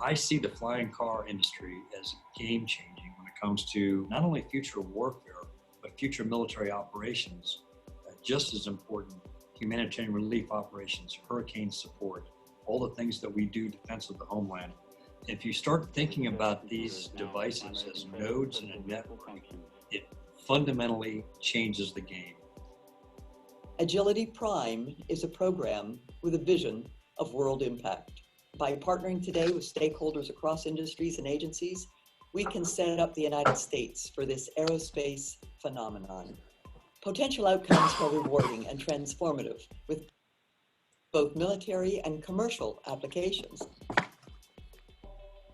I see the flying car industry as game changing when it comes to not only future warfare, but future military operations. Just as important, humanitarian relief operations, hurricane support, all the things that we do defense of the homeland. If you start thinking about these devices as nodes in a network, it fundamentally changes the game. Agility Prime is a program with a vision of world impact. By partnering today with stakeholders across industries and agencies, we can set up the United States for this aerospace phenomenon. Potential outcomes are rewarding and transformative with both military and commercial applications.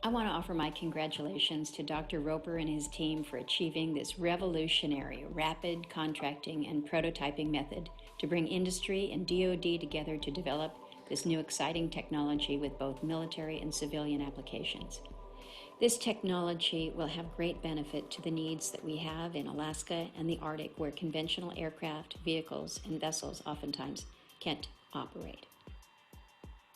I want to offer my congratulations to Dr. Roper and his team for achieving this revolutionary rapid contracting and prototyping method to bring industry and DoD together to develop this new exciting technology with both military and civilian applications. This technology will have great benefit to the needs that we have in Alaska and the Arctic, where conventional aircraft, vehicles, and vessels oftentimes can't operate.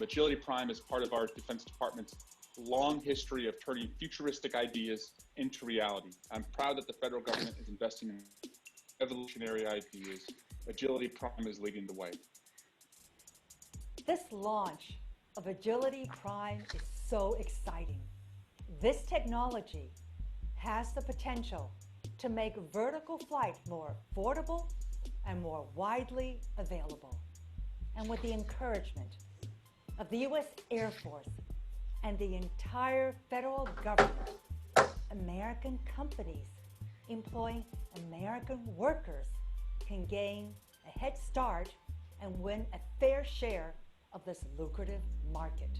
Agility Prime is part of our Defense Department's long history of turning futuristic ideas into reality. I'm proud that the federal government is investing in revolutionary ideas. Agility Prime is leading the way. This launch of Agility Prime is so exciting. This technology has the potential to make vertical flight more affordable and more widely available. And with the encouragement of the U.S. Air Force and the entire federal government, American companies employing American workers can gain a head start and win a fair share of this lucrative market.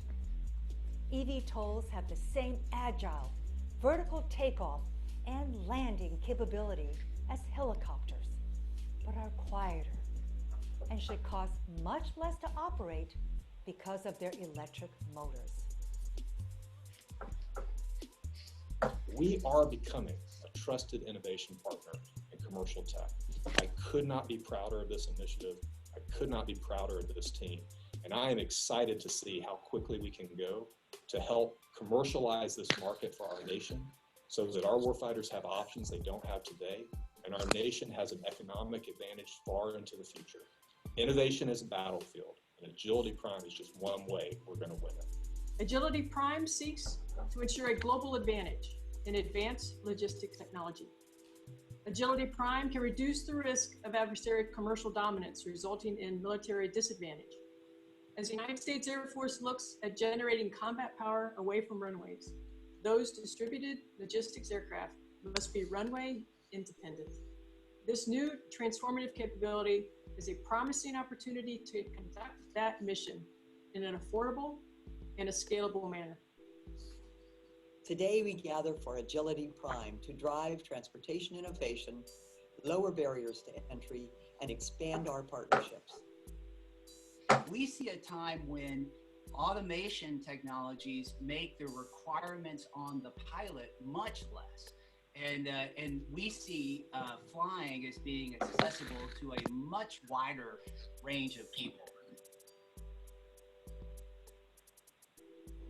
eVTOLs have the same agile, vertical takeoff and landing capability as helicopters, but are quieter and should cost much less to operate because of their electric motors. We are becoming a trusted innovation partner in commercial tech. I could not be prouder of this initiative. I could not be prouder of this team. And I am excited to see how quickly we can go to help commercialize this market for our nation so that our warfighters have options they don't have today, and our nation has an economic advantage far into the future. Innovation is a battlefield, and Agility Prime is just one way we're going to win it. Agility Prime seeks to ensure a global advantage in advanced logistics technology. Agility Prime can reduce the risk of adversarial commercial dominance resulting in military disadvantage. As the United States Air Force looks at generating combat power away from runways, those distributed logistics aircraft must be runway independent. This new transformative capability is a promising opportunity to conduct that mission in an affordable and a scalable manner. Today we gather for Agility Prime to drive transportation innovation, lower barriers to entry, and expand our partnerships. We see a time when automation technologies make the requirements on the pilot much less. And we see flying as being accessible to a much wider range of people.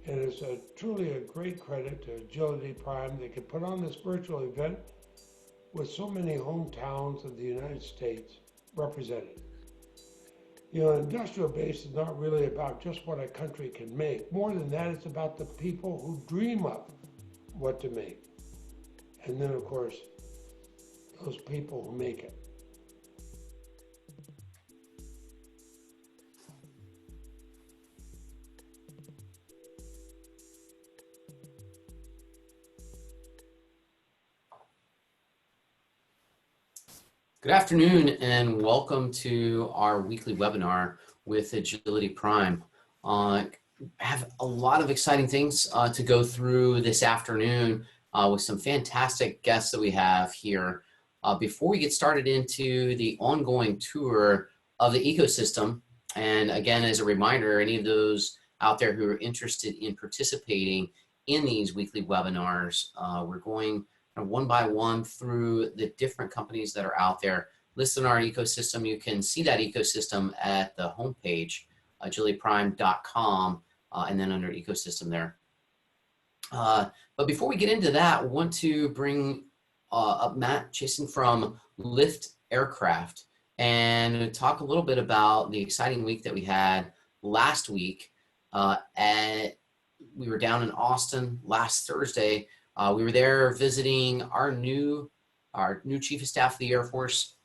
And it's truly a great credit to Agility Prime. They could put on this virtual event with so many hometowns of the United States represented. You know, an industrial base is not really about just what a country can make. More than that, it's about the people who dream up what to make. And then, of course, those people who make it. Good afternoon and welcome to our weekly webinar with Agility Prime. I have a lot of exciting things to go through this afternoon with some fantastic guests that we have here. Before we get started into the ongoing tour of the ecosystem, and again, as a reminder, any of those out there who are interested in participating in these weekly webinars, we're going one by one through the different companies that are out there listed in our ecosystem. You can see that ecosystem at the homepage, agilityprime.com, and then under ecosystem there. But before we get into that, I want to bring up Matt Chasen from Lift Aircraft and talk a little bit about the exciting week that we had last week. We were down in Austin last Thursday. We were there visiting our new Chief of Staff of the Air Force.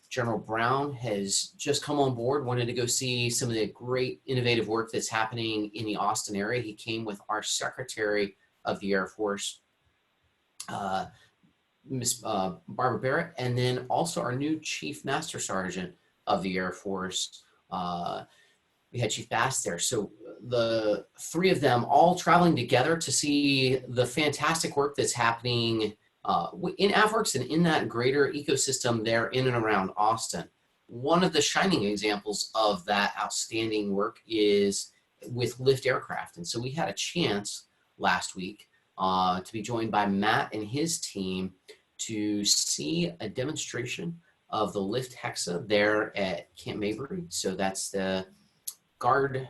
General Brown has just come on board, wanted to go see some of the great innovative work that's happening in the Austin area. He came with our Secretary of the Air Force, Miss Barbara Barrett, and then also our new Chief Master Sergeant of the Air Force. We had Chief Bass there. So the three of them all traveling together to see the fantastic work that's happening in AFWERX and in that greater ecosystem there in and around Austin. One of the shining examples of that outstanding work is with Lift Aircraft. And so we had a chance last week to be joined by Matt and his team to see a demonstration of the Lift Hexa there at Camp Mabry. So that's the Guard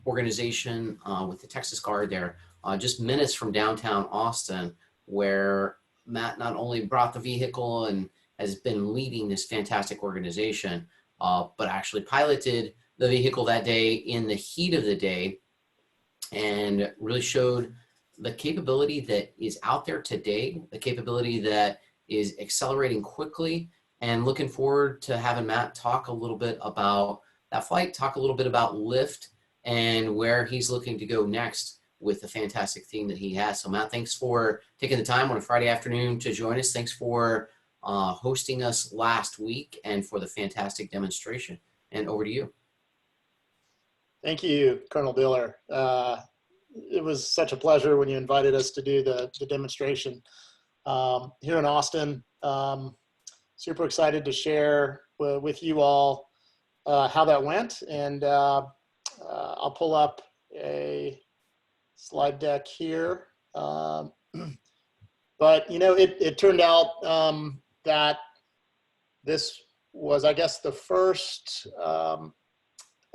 organization with the Texas Guard there, just minutes from downtown Austin, where Matt not only brought the vehicle and has been leading this fantastic organization, but actually piloted the vehicle that day in the heat of the day and really showed the capability that is out there today, the capability that is accelerating quickly, and looking forward to having Matt talk a little bit about that flight, talk a little bit about Lift and where he's looking to go next with the fantastic team that he has. So Matt, thanks for taking the time on a Friday afternoon to join us. Thanks for hosting us last week and for the fantastic demonstration. And over to you. Thank you, Colonel Diller. It was such a pleasure when you invited us to do the demonstration here in Austin. Super excited to share with you all how that went. And I'll pull up a slide deck here. But, you know, it turned out that this was, I guess, the first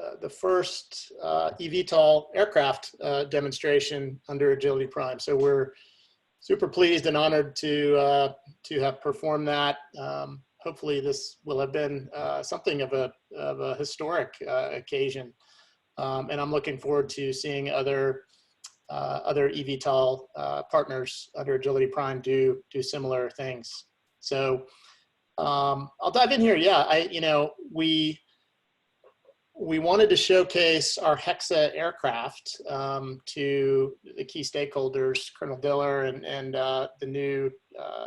eVTOL aircraft demonstration under Agility Prime. So we're super pleased and honored to have performed that. Hopefully this will have been something of a historic occasion. And I'm looking forward to seeing other eVTOL partners under Agility Prime do similar things. So I'll dive in here. Yeah, we wanted to showcase our Hexa aircraft to the key stakeholders, Colonel Diller and the new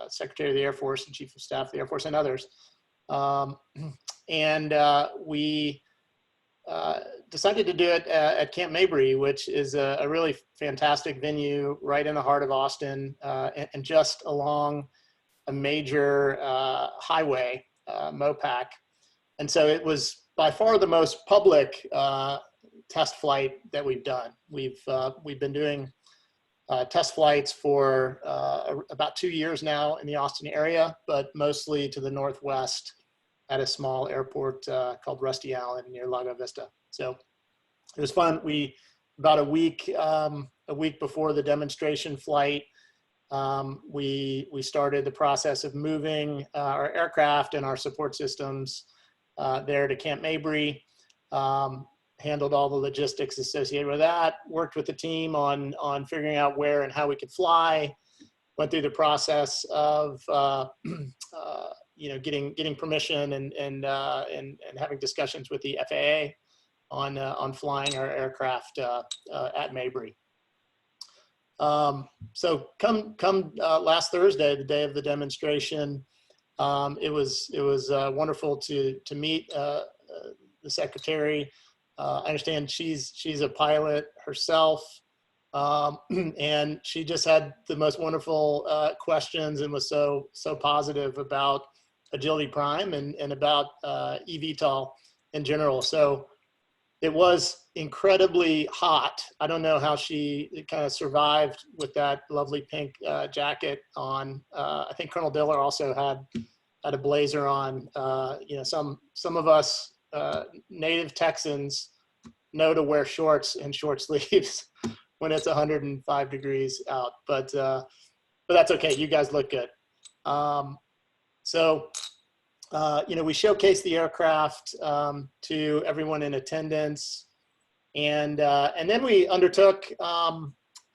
Secretary of the Air Force and Chief of Staff of the Air Force and others. We decided to do it at Camp Mabry, which is a really fantastic venue right in the heart of Austin and just along a major highway, MOPAC. And so it was by far the most public test flight that we've done. We've been doing test flights for about 2 years now in the Austin area, but mostly to the northwest at a small airport called Rusty Allen near Lago Vista. So it was fun. About a week before the demonstration flight, we started the process of moving our aircraft and our support systems there to Camp Mabry, handled all the logistics associated with that, worked with the team on figuring out where and how we could fly, went through the process of getting permission and having discussions with the FAA on flying our aircraft at Mabry. So come last Thursday, the day of the demonstration, it was wonderful to meet the secretary. I understand she's a pilot herself, and she just had the most wonderful questions and was so positive about Agility Prime and about eVTOL in general. So it was incredibly hot. I don't know how she kind of survived with that lovely pink jacket on. I think Colonel Diller also had a blazer on. You know, some of us native Texans know to wear shorts and short sleeves when it's 105 degrees out, but that's okay. You guys look good. You know, we showcased the aircraft to everyone in attendance, and then we undertook,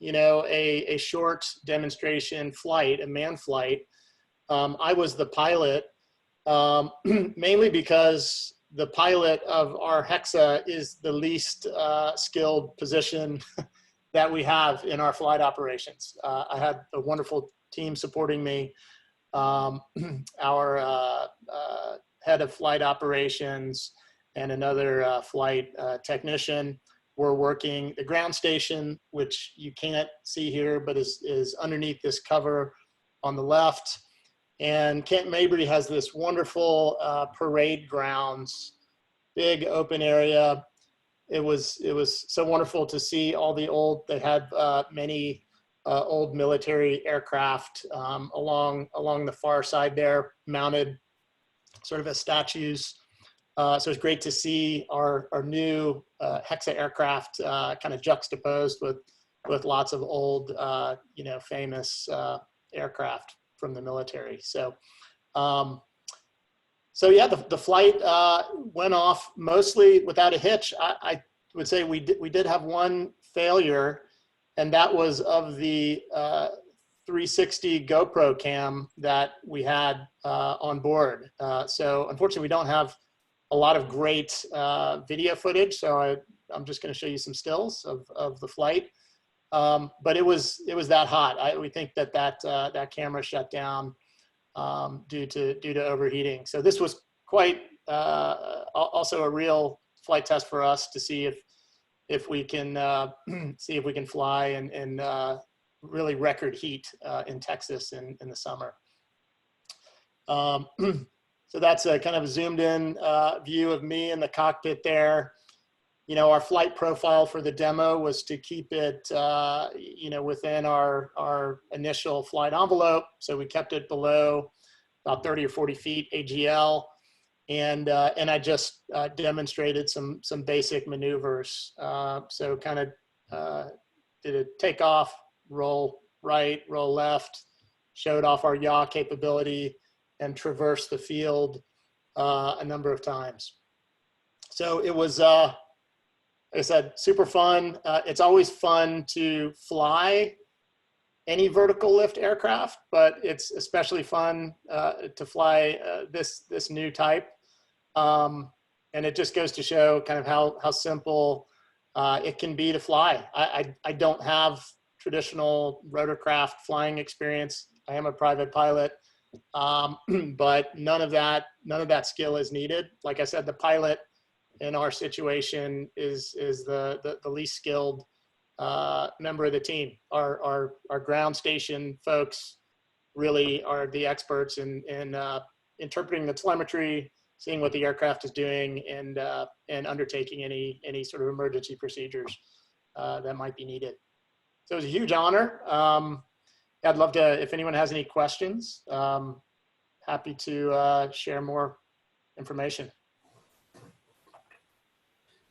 you know, a short demonstration flight, a manned flight. I was the pilot, mainly because the pilot of our Hexa is the least skilled position that we have in our flight operations. I had a wonderful team supporting me. Our head of flight operations and another flight technician were working the ground station, which you can't see here, but is underneath this cover on the left. And Camp Mabry has this wonderful parade grounds, big open area. It was so wonderful to see all the old, they had many old military aircraft along the far side there, mounted sort of as statues. So it's great to see our new Hexa aircraft kind of juxtaposed with lots of old, you know, famous aircraft from the military. So, yeah, the flight went off mostly without a hitch. I would say we did have one failure, and that was of the 360 GoPro cam that we had on board. So unfortunately, we don't have a lot of great video footage. So I'm just going to show you some stills of the flight. But it was that hot. We think that camera shut down due to overheating. So this was quite also a real flight test for us to see if we can fly in really record heat in Texas in the summer. So that's a kind of a zoomed in view of me in the cockpit there. You know, our flight profile for the demo was to keep it, you know, within our initial flight envelope. So we kept it below about 30 or 40 feet AGL. And I just demonstrated some basic maneuvers. So kind of did a takeoff, roll right, roll left, showed off our yaw capability, and traversed the field a number of times. So it was, like I said, super fun. It's always fun to fly any vertical lift aircraft, but it's especially fun to fly this new type. And it just goes to show kind of how simple it can be to fly. I don't have traditional rotorcraft flying experience. I am a private pilot, but none of that skill is needed. Like I said, the pilot in our situation is the least skilled member of the team. Our ground station folks really are the experts in interpreting the telemetry, seeing what the aircraft is doing, and undertaking any sort of emergency procedures that might be needed. So it was a huge honor. I'd love to, if anyone has any questions, happy to share more information.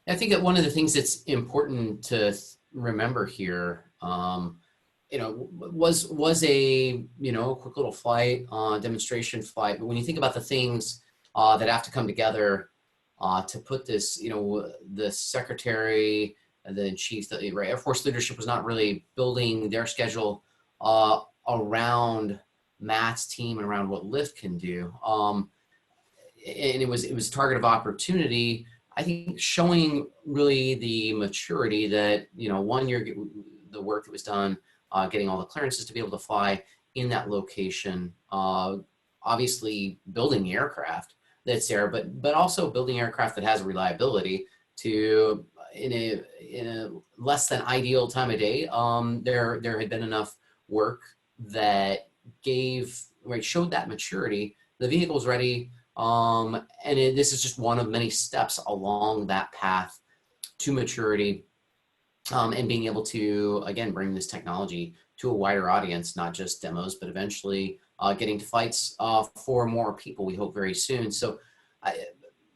I think that one of the things that's important to remember here, you know, was a, you know, quick little flight, demonstration flight. But when you think about the things that have to come together to put this, you know, the secretary, the chief, the Air Force leadership was not really building their schedule around Matt's team and around what Lyft can do. And it was a target of opportunity. I think showing really the maturity that, you know, 1 year, the work that was done, getting all the clearances to be able to fly in that location, obviously building the aircraft that's there, but also building aircraft that has reliability to, in a less than ideal time of day, there had been enough work that showed that maturity. The vehicle's ready. And this is just one of many steps along that path to maturity, and being able to, again, bring this technology to a wider audience, not just demos, but eventually getting to flights for more people, we hope very soon. So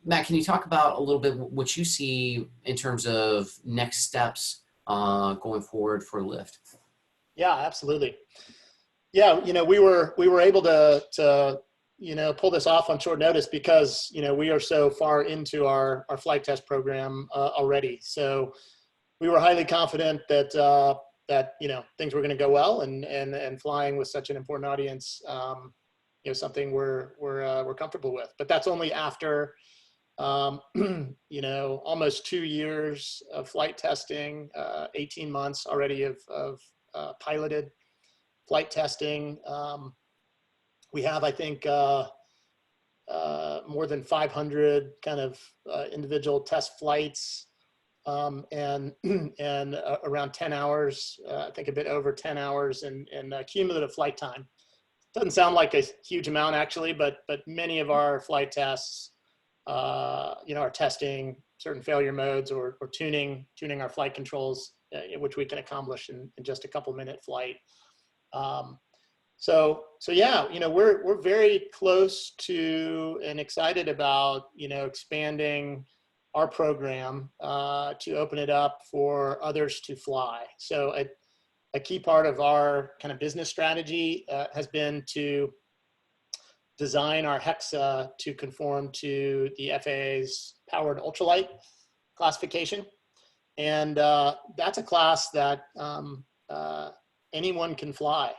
Matt, can you talk about a little bit what you see in terms of next steps going forward for Lyft? Yeah, absolutely. Yeah, we were able to pull this off on short notice because, we are so far into our flight test program already. So we were highly confident that things were going to go well, and flying with such an important audience, something we're comfortable with. But that's only after almost 2 years of flight testing, 18 months already of piloted flight testing. We have, I think, more than 500 kind of individual test flights, and around 10 hours, I think a bit over 10 hours in cumulative flight time. Doesn't sound like a huge amount actually, but many of our flight tests, are testing certain failure modes or tuning our flight controls, which we can accomplish in just a couple-minute flight. So yeah, we're very close to and excited about, expanding our program to open it up for others to fly. So a key part of our kind of business strategy has been to design our Hexa to conform to the FAA's powered ultralight classification. And that's a class that anyone can fly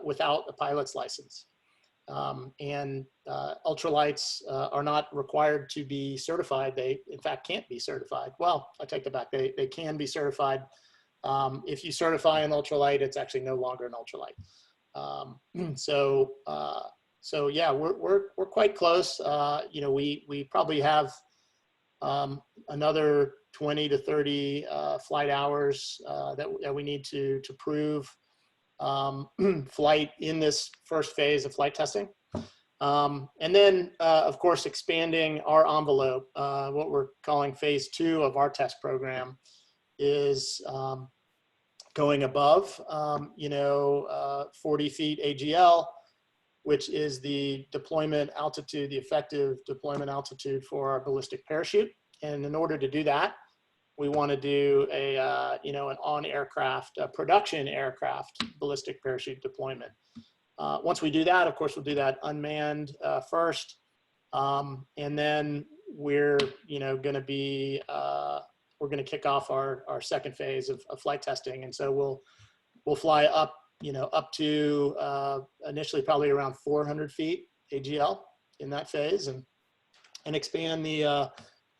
without a pilot's license. And ultralights are not required to be certified. They, in fact, can't be certified. Well, I take that back. They can be certified. If you certify an ultralight, it's actually no longer an ultralight. So yeah, we're quite close. We probably have another 20 to 30 flight hours that we need to prove flight in this first phase of flight testing. And then, of course, expanding our envelope. What we're calling phase 2 of our test program is going above, 40 feet AGL, which is the deployment altitude, the effective deployment altitude for our ballistic parachute. And in order to do that, we want to do an on-aircraft, production aircraft ballistic parachute deployment. Once we do that, of course, we'll do that unmanned first. And then we're going to kick off our second phase of flight testing. And so we'll fly up to initially probably around 400 feet AGL in that phase, and expand the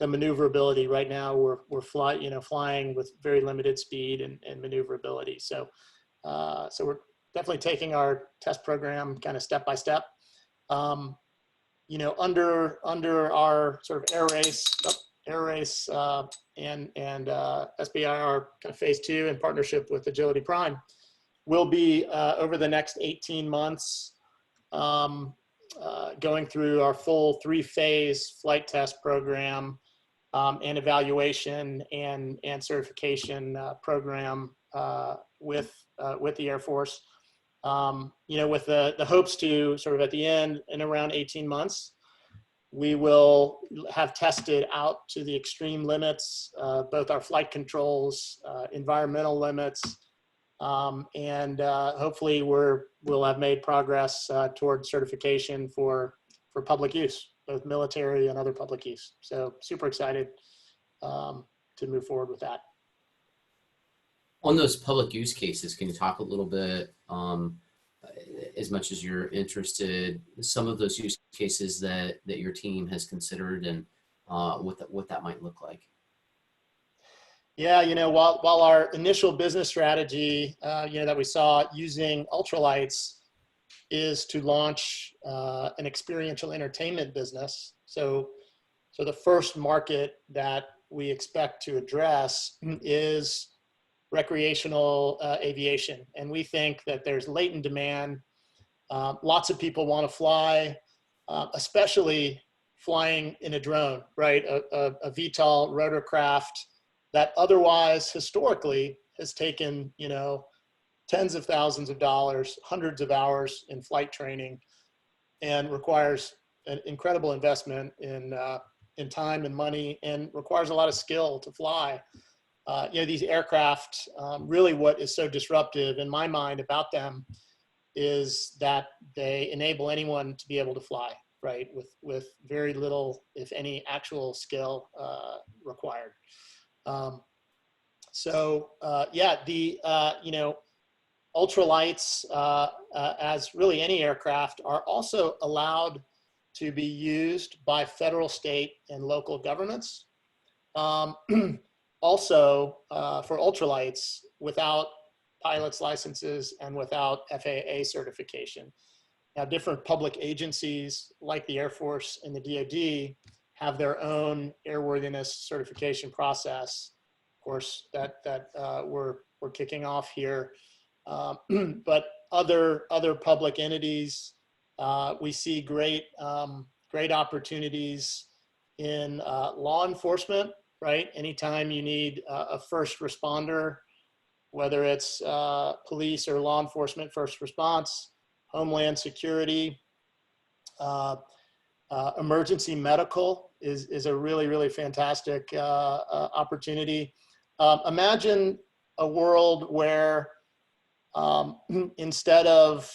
maneuverability. Right now we're flying with very limited speed and maneuverability. So we're definitely taking our test program kind of step by step. Under our sort of air race and SBIR kind of phase 2 in partnership with Agility Prime, we'll be over the next 18 months going through our full 3-phase flight test program and evaluation and certification program with the Air Force. With the hopes to sort of at the end, in around 18 months, we will have tested out to the extreme limits, both our flight controls, environmental limits, and hopefully we'll have made progress toward certification for public use, both military and other public use. So super excited to move forward with that. On those public use cases, can you talk a little bit, as much as you're interested, some of those use cases that your team has considered and what that might look like? Yeah, while our initial business strategy, that we saw using ultralights is to launch an experiential entertainment business. So the first market that we expect to address is recreational aviation. And we think that there's latent demand. Lots of people want to fly, especially flying in a drone, right? A VTOL rotorcraft that otherwise historically has taken, tens of thousands of dollars, hundreds of hours in flight training, and requires an incredible investment in time and money, and requires a lot of skill to fly. These aircraft, really what is so disruptive in my mind about them is that they enable anyone to be able to fly, right? With very little, if any, actual skill required. Ultralights, as really any aircraft, are also allowed to be used by federal, state, and local governments. Also, for ultralights, without pilots' licenses and without FAA certification. Now, different public agencies like the Air Force and the DoD have their own airworthiness certification process. Of course, that we're kicking off here. But other public entities, we see great opportunities in law enforcement, right? Anytime you need a first responder, whether it's police or law enforcement first response, homeland security, emergency medical is a really, really fantastic opportunity. Imagine a world where instead of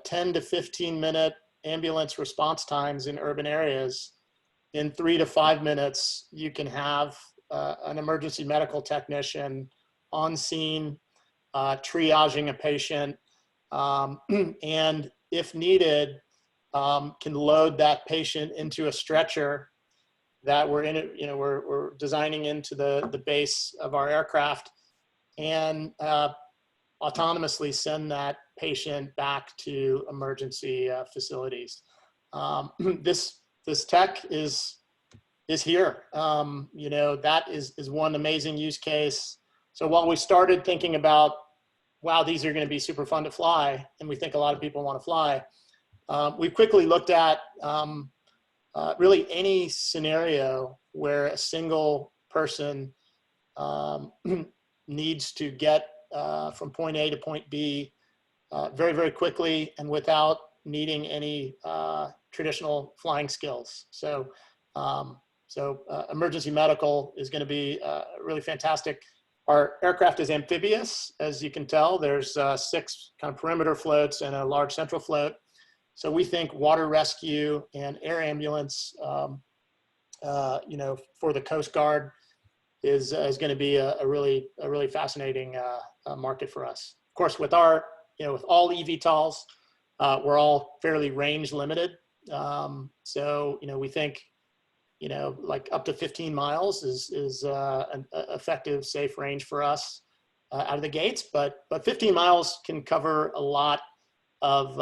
10 to 15 minute ambulance response times in urban areas, in 3 to 5 minutes, you can have an emergency medical technician on scene, triaging a patient, and if needed, can load that patient into a stretcher that we're designing into the base of our aircraft, and autonomously send that patient back to emergency facilities. This tech is here. That is one amazing use case. So while we started thinking about, wow, these are going to be super fun to fly, and we think a lot of people want to fly, we quickly looked at really any scenario where a single person needs to get from point A to point B very, very quickly and without needing any traditional flying skills. So emergency medical is going to be really fantastic. Our aircraft is amphibious, as you can tell. There's 6 kind of perimeter floats and a large central float. So we think water rescue and air ambulance, for the Coast Guard is going to be a really fascinating market for us. Of course, with all eVTOLs, we're all fairly range limited. So we think like up to 15 miles is an effective, safe range for us out of the gates. But 15 miles can cover a lot of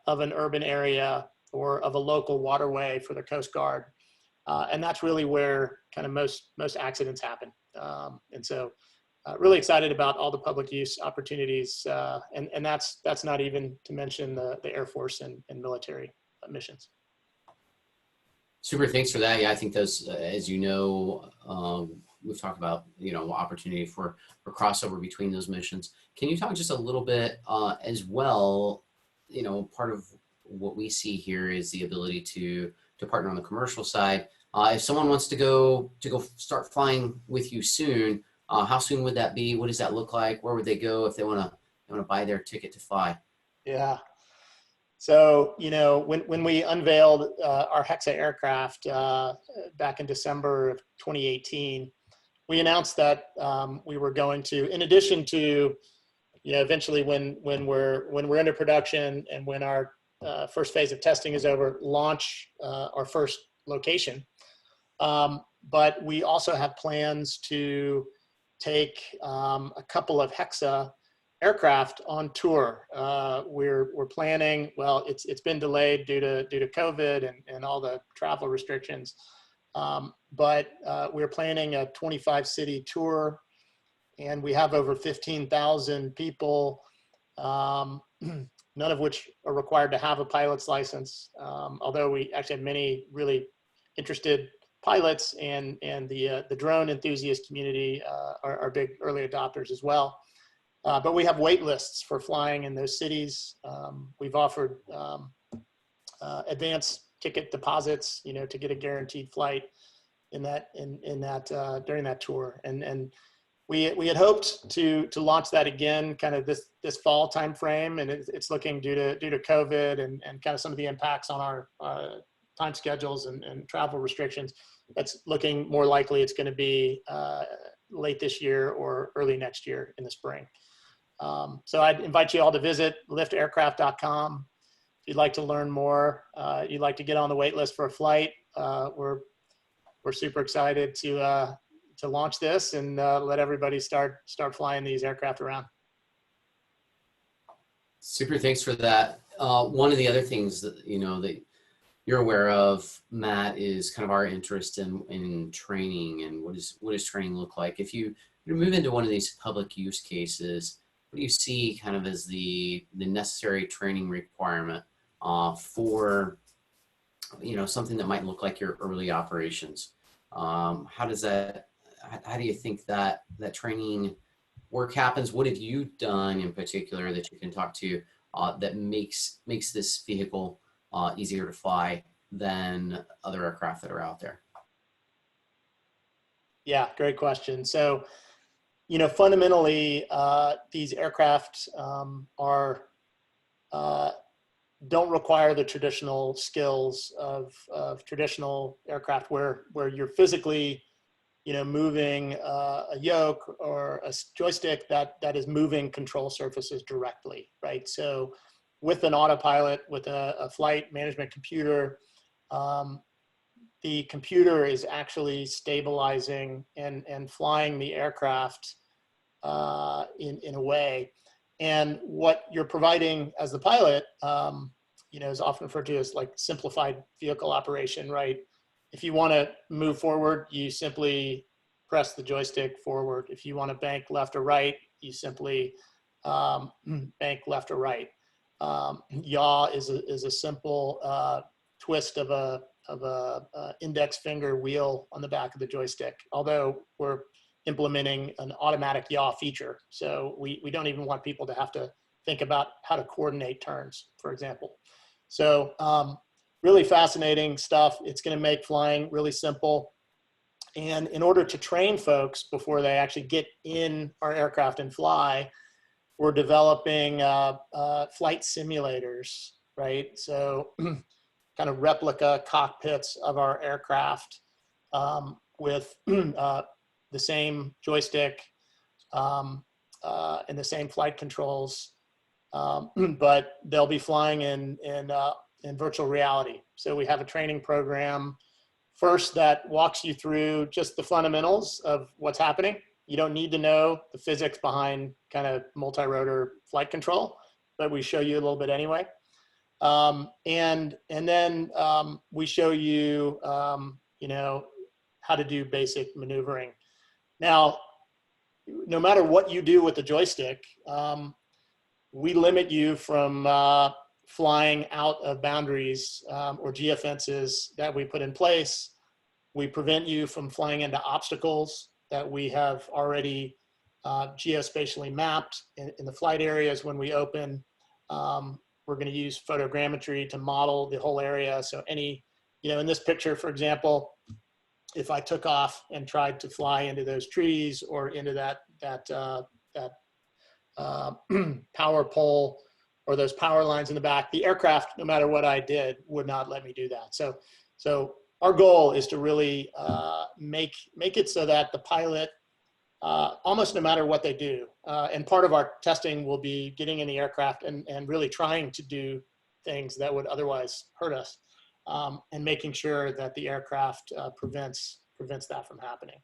an urban area or of a local waterway for the Coast Guard, and that's really where kind of most accidents happen. And so, really excited about all the public use opportunities, and that's not even to mention the Air Force and military missions. Super, thanks for that. Yeah, I think those, as you know, we've talked about, opportunity for crossover between those missions. Can you talk just a little bit as well, part of what we see here is the ability to partner on the commercial side. If someone wants to go start flying with you soon, how soon would that be? What does that look like? Where would they go if they want to buy their ticket to fly? Yeah. So, when we unveiled our Hexa aircraft back in December of 2018, we announced that we were going to, in addition to, eventually when we're into production and when our first phase of testing is over, launch our first location. But we also have plans to take a couple of Hexa aircraft on tour. We're planning, well, it's been delayed due to COVID and all the travel restrictions. But we're planning a 25 city tour, and we have over 15,000 people, none of which are required to have a pilot's license. Although we actually have many really interested pilots, and the drone enthusiast community are big early adopters as well. But we have wait lists for flying in those cities. We've offered advance ticket deposits, to get a guaranteed flight in that during that tour. And we had hoped to launch that again kind of this fall time frame, and it's looking due to COVID and kind of some of the impacts on our time schedules and travel restrictions. That's looking more likely it's going to be late this year or early next year in the spring. So I'd invite you all to visit liftaircraft.com. If you'd like to learn more, you'd like to get on the wait list for a flight, we're super excited to launch this and let everybody start flying these aircraft around. Super, thanks for that. One of the other things that that you're aware of, Matt, is kind of our interest in training and what does training look like. If you move into one of these public use cases, what do you see kind of as the necessary training requirement for something that might look like your early operations? How do you think that training work happens? What have you done in particular that you can talk to that makes this vehicle easier to fly than other aircraft that are out there? Yeah, great question. So, fundamentally, these aircraft don't require the traditional skills of traditional aircraft where you're physically moving a yoke or a joystick that is moving control surfaces directly, right? So with an autopilot, with a flight management computer, the computer is actually stabilizing and flying the aircraft in a way. And what you're providing as the pilot, is often referred to as like simplified vehicle operation, right? If you want to move forward, you simply press the joystick forward. If you want to bank left or right, you simply bank left or right. Yaw is a simple twist of a index finger wheel on the back of the joystick. Although we're implementing an automatic yaw feature, so we don't even want people to have to think about how to coordinate turns, for example. So really fascinating stuff. It's going to make flying really simple. And in order to train folks before they actually get in our aircraft and fly, we're developing flight simulators, right? So kind of replica cockpits of our aircraft with the same joystick and the same flight controls, but they'll be flying in virtual reality. So we have a training program first that walks you through just the fundamentals of what's happening. You don't need to know the physics behind kind of multi-rotor flight control, but we show you a little bit anyway. And then we show you, how to do basic maneuvering. Now, no matter what you do with the joystick, we limit you from flying out of boundaries or geofences that we put in place. We prevent you from flying into obstacles that we have already geospatially mapped in the flight areas. When we open, we're going to use photogrammetry to model the whole area. So any, in this picture, for example, if I took off and tried to fly into those trees or into that power pole or those power lines in the back, the aircraft, no matter what I did, would not let me do that. So our goal is to really make it so that the pilot, almost no matter what they do, and part of our testing will be getting in the aircraft and really trying to do things that would otherwise hurt us, and making sure that the aircraft prevents that from happening.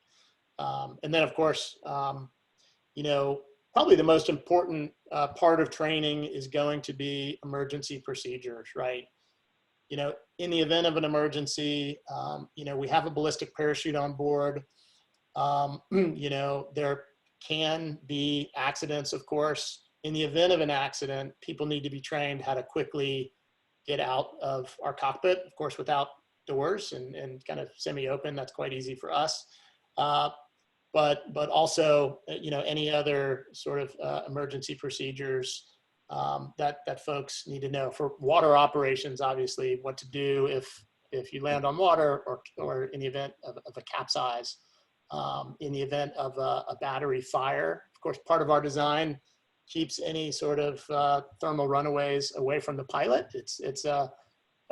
And then, of course, probably the most important part of training is going to be emergency procedures, right? In the event of an emergency, we have a ballistic parachute on board. There can be accidents, of course. In the event of an accident, people need to be trained how to quickly get out of our cockpit, of course, without doors and kind of semi-open. That's quite easy for us. but also, any other sort of emergency procedures that folks need to know. For water operations, obviously, what to do if you land on water, or in the event of a capsize, in the event of a battery fire. Of course, part of our design keeps any sort of thermal runaways away from the pilot. It's a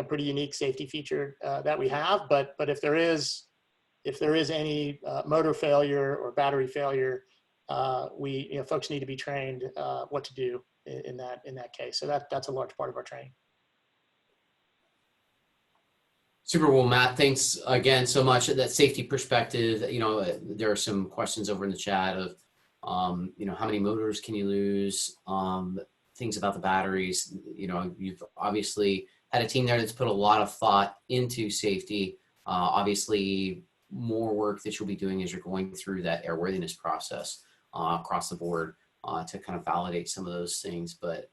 pretty unique safety feature that we have. But if there is any motor failure or battery failure, folks need to be trained what to do in that case. So that's a large part of our training. Super. Well, Matt, thanks again so much. That safety perspective, there are some questions over in the chat of, how many motors can you lose? Things about the batteries. You've obviously had a team there that's put a lot of thought into safety. Obviously, more work that you'll be doing as you're going through that airworthiness process across the board to kind of validate some of those things. But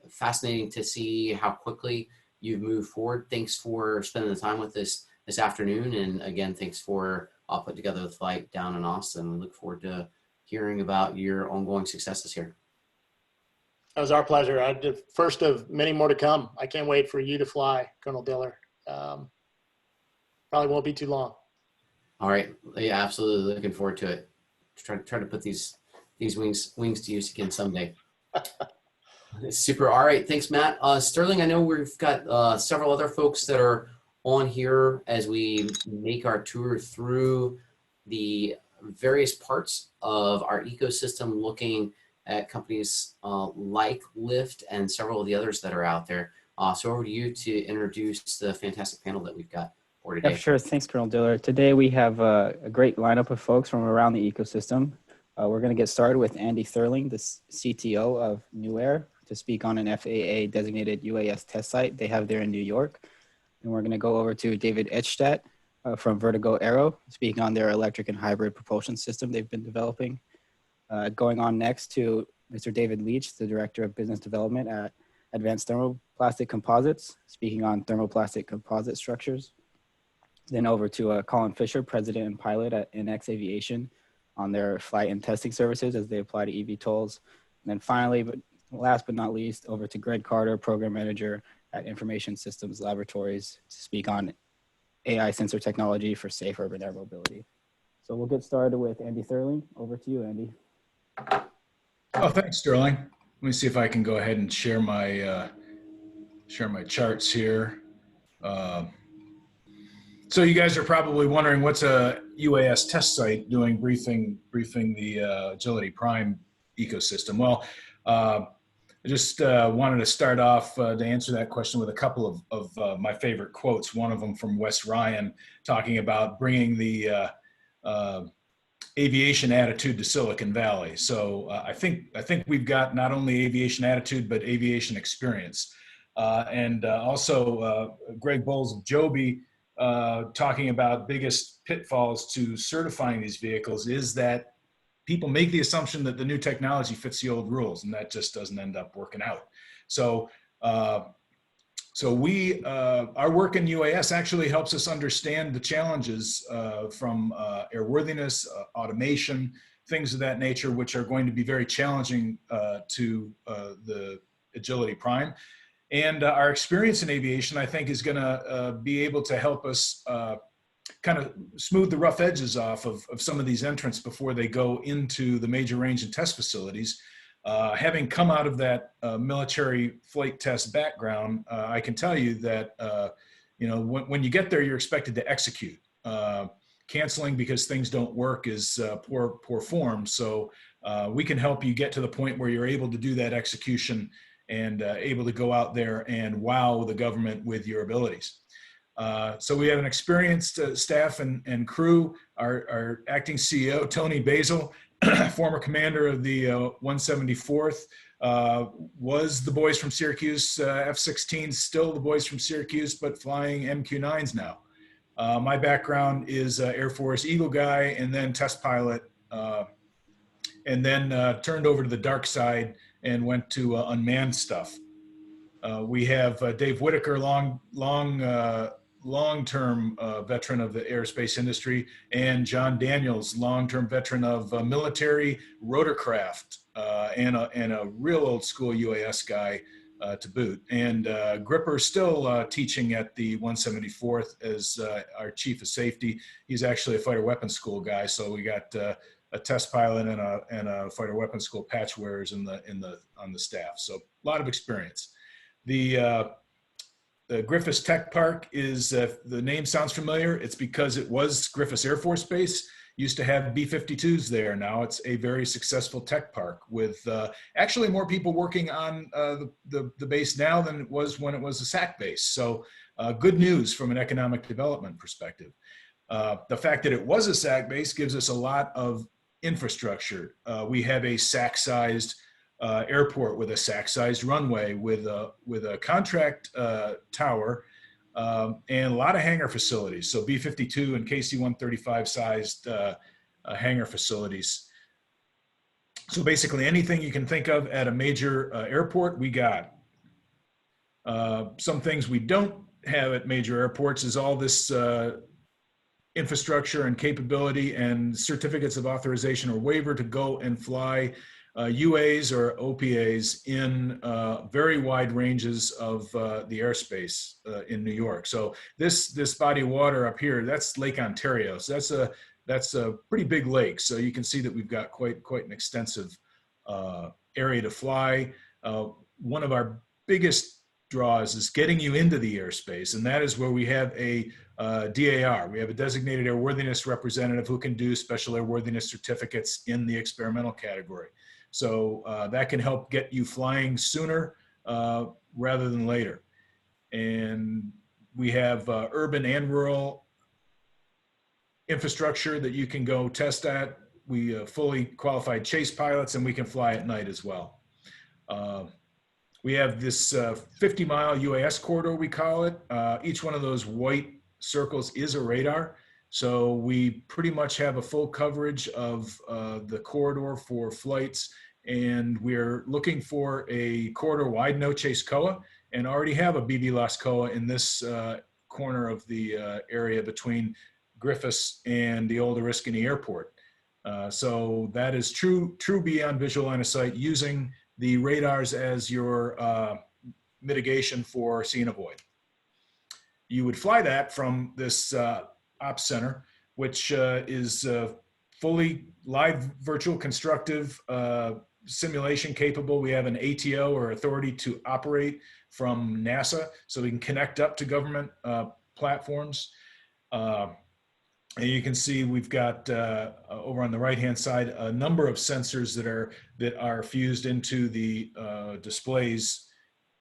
fascinating to see how quickly you've moved forward. Thanks for spending the time with us this afternoon. And again, thanks for putting together the flight down in Austin. We look forward to hearing about your ongoing successes here. It was our pleasure. The first of many more to come. I can't wait for you to fly, Colonel Diller. Probably won't be too long. All right. Yeah, absolutely. Looking forward to it. Try to put these wings to use again someday. Super. All right. Thanks, Matt. Sterling, I know we've got several other folks that are on here as we make our tour through the various parts of our ecosystem, looking at companies like Lyft and several of the others that are out there. So over to you to introduce the fantastic panel that we've got for today. Yeah, sure. Thanks, Colonel Diller. Today we have a great lineup of folks from around the ecosystem. We're going to get started with Andy Thurling, the CTO of New Air, to speak on an FAA designated UAS test site they have there in New York. And we're going to go over to David Edstadt from Vertigo Aero, speaking on their electric and hybrid propulsion system they've been developing. Going on next to Mr. David Leach, the Director of Business Development at Advanced Thermoplastic Composites, speaking on thermoplastic composite structures. Then over to Colin Fisher, President and Pilot at NX Aviation, on their flight and testing services as they apply to eVTOLs. And then finally, but last but not least, over to Greg Carter, Program Manager at Information Systems Laboratories, to speak on AI sensor technology for safe urban air mobility. So we'll get started with Andy Thurling. Over to you, Andy. Oh, thanks, Sterling. Let me see if I can go ahead and share my charts here. So you guys are probably wondering, what's a UAS test site doing briefing the Agility Prime ecosystem? Well, I just wanted to start off to answer that question with a couple of my favorite quotes. One of them from Wes Ryan, talking about bringing the aviation attitude to Silicon Valley. So I think we've got not only aviation attitude, but aviation experience. And also Greg Bowles of Joby, talking about biggest pitfalls to certifying these vehicles is that people make the assumption that the new technology fits the old rules, and that just doesn't end up working out. So, our work in UAS actually helps us understand the challenges from airworthiness, automation, things of that nature, which are going to be very challenging to the Agility Prime. And our experience in aviation, I think, is going to be able to help us kind of smooth the rough edges off of some of these entrants before they go into the major range and test facilities. Having come out of that military flight test background, I can tell you that when you get there, you're expected to execute. Canceling because things don't work is poor form. So we can help you get to the point where you're able to do that execution and able to go out there and wow the government with your abilities. So we have an experienced staff and crew. Our acting CEO, Tony Basil, former commander of the 174th, was the boys from Syracuse, F-16s, still the boys from Syracuse, but flying MQ-9s now. My background is Air Force Eagle guy and then test pilot, and then turned over to the dark side and went to unmanned stuff. We have Dave Whitaker, long long-term veteran of the aerospace industry, and John Daniels, long-term veteran of military rotorcraft and a real old school UAS guy to boot. And Gripper's still teaching at the 174th as our chief of safety. He's actually a fighter weapons school guy, so we got a test pilot and a fighter weapons school patch wearers on the staff. So a lot of experience. The Griffiths Tech Park is, the name sounds familiar. It's because it was Griffiths Air Force Base. Used to have B-52s there. Now it's a very successful tech park with actually more people working on the base now than it was when it was a SAC base. So good news from an economic development perspective. The fact that it was a SAC base gives us a lot of infrastructure. We have a SAC-sized airport with a SAC-sized runway with a contract tower and a lot of hangar facilities. So B-52 and KC-135 sized hangar facilities. So basically anything you can think of at a major airport, we got. Some things we don't have at major airports is all this infrastructure and capability and certificates of authorization or waiver to go and fly UAs or OPAs in very wide ranges of the airspace in New York. So this body of water up here, that's Lake Ontario. So that's a pretty big lake. So you can see that we've got quite an extensive area to fly. One of our biggest draws is getting you into the airspace, and that is where we have a DAR. We have a designated airworthiness representative who can do special airworthiness certificates in the experimental category. So that can help get you flying sooner rather than later. And we have urban and rural infrastructure that you can go test at. We fully qualified chase pilots, and we can fly at night as well. We have this 50-mile UAS corridor, we call it. Each one of those white circles is a radar. So we pretty much have a full coverage of the corridor for flights, and we're looking for a corridor wide no chase COA, and already have a BB-LOS COA in this corner of the area between Griffiths and the old Oriskany Airport. So that is true beyond visual line of sight, using the radars as your mitigation for see and avoid. You would fly that from this ops center, which is fully live, virtual, constructive, simulation capable. We have an ATO, or authority to operate, from NASA, so we can connect up to government platforms. And you can see we've got over on the right-hand side a number of sensors that are fused into the displays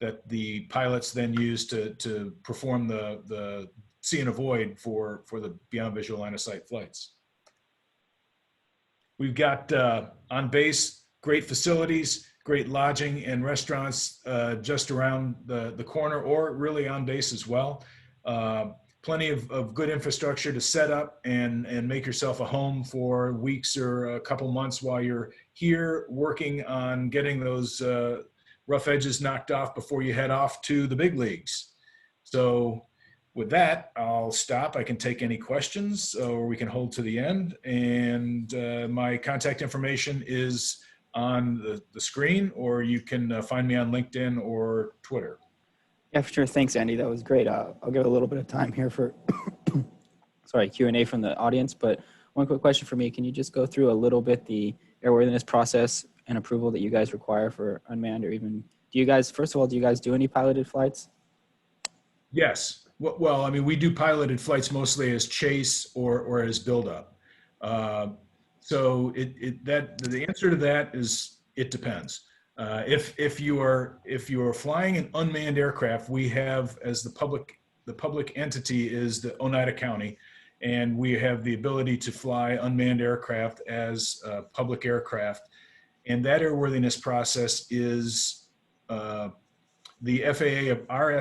that the pilots then use to perform the see and avoid for the beyond visual line of sight flights. We've got on base great facilities, great lodging and restaurants just around the corner, or really on base as well. Plenty of good infrastructure to set up and make yourself a home for weeks or a couple months while you're here working on getting those rough edges knocked off before you head off to the big leagues. So with that, I'll stop. I can take any questions, or we can hold to the end. And my contact information is on the screen, or you can find me on LinkedIn or Twitter. Yeah, for sure. Thanks, Andy. That was great. I'll give a little bit of time here for Q&A from the audience. But one quick question for me. Can you just go through a little bit the airworthiness process and approval that you guys require for unmanned, or even, first of all, do you guys do any piloted flights? Yes. Well, I mean, we do piloted flights mostly as chase or as buildup. So the answer to that is it depends. If you are flying an unmanned aircraft, we have, as the public entity is the Oneida County, and we have the ability to fly unmanned aircraft as public aircraft, and that airworthiness process is our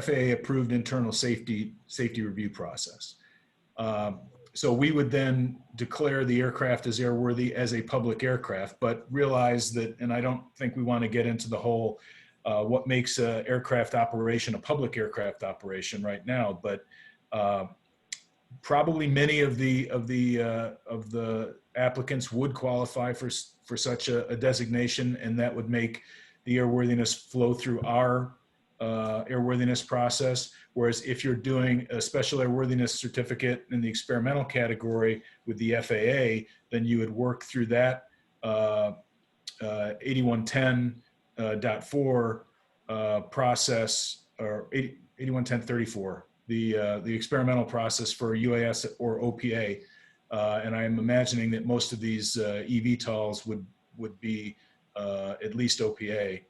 FAA approved internal safety review process. So we would then declare the aircraft as airworthy as a public aircraft, but realize that, and I don't think we want to get into the whole what makes an aircraft operation a public aircraft operation right now, but Probably many of the applicants would qualify for such a designation, and that would make the airworthiness flow through our airworthiness process. Whereas if you're doing a special airworthiness certificate in the experimental category with the FAA, then you would work through that 8110.4 process, or 8110.34. The experimental process for UAS or OPA, and I'm imagining that most of these eVTOLs would be at least OPA,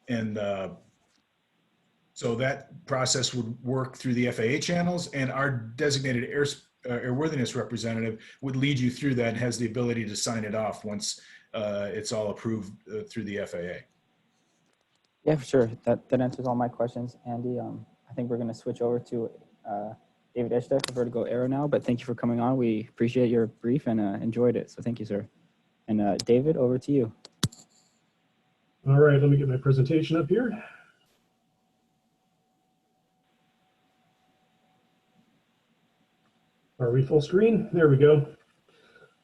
and so that process would work through the FAA channels, and our designated airworthiness representative would lead you through that and has the ability to sign it off once it's all approved through the FAA. Yeah, for sure. That answers all my questions, Andy. I think we're going to switch over to David Eshtek of Vertigo Aero now, but thank you for coming on. We appreciate your brief and enjoyed it. So thank you, sir. And David, over to you. All right, let me get my presentation up here. Are we full screen? There we go.